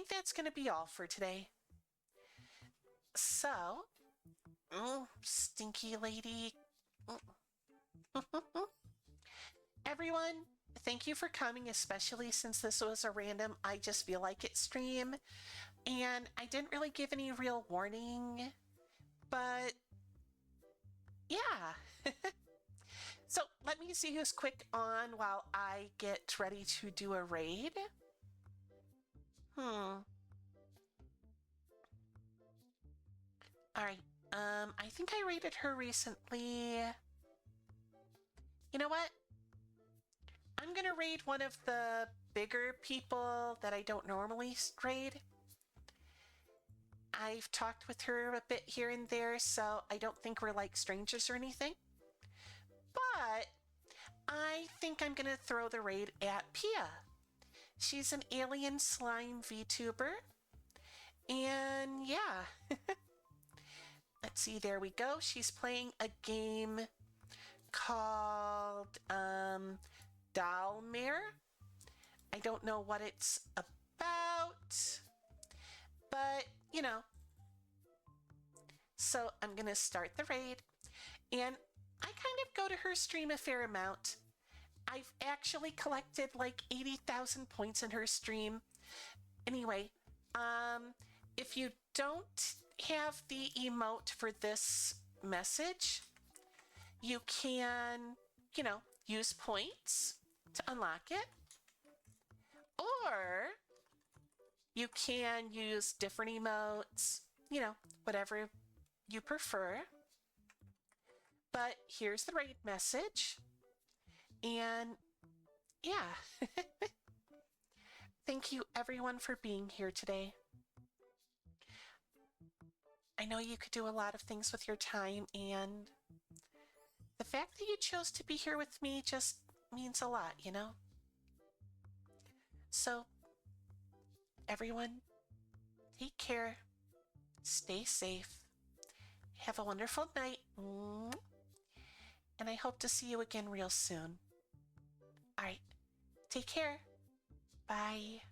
that's going to be all for today. So, stinky lady. Everyone, thank you for coming, especially since this was a random I just feel like it stream. And I didn't really give any real warning, but yeah. So let me see who's quick on while I get ready to do a raid. All right. I think I raided her recently. You know what? I'm gonna raid one of the bigger people that I don't normally raid. I've talked with her a bit here and there, so I don't think we're like strangers or anything. But I think I'm gonna throw the raid at Pia. She's an alien slime VTuber. And yeah. Let's see, there we go. She's playing a game called Dalmare. I don't know what it's about, but you know. So I'm gonna start the raid, and I kind of go to her stream a fair amount. I've actually collected like 80,000 points in her stream. Anyway, if you don't have the emote for this message, you can, use points to unlock it. Or you can use different emotes, whatever you prefer. But here's the raid message. And yeah. Thank you everyone for being here today. I know you could do a lot of things with your time, and the fact that you chose to be here with me just means a lot, So, everyone, take care, stay safe, have a wonderful night, and I hope to see you again real soon. All right, take care. Bye.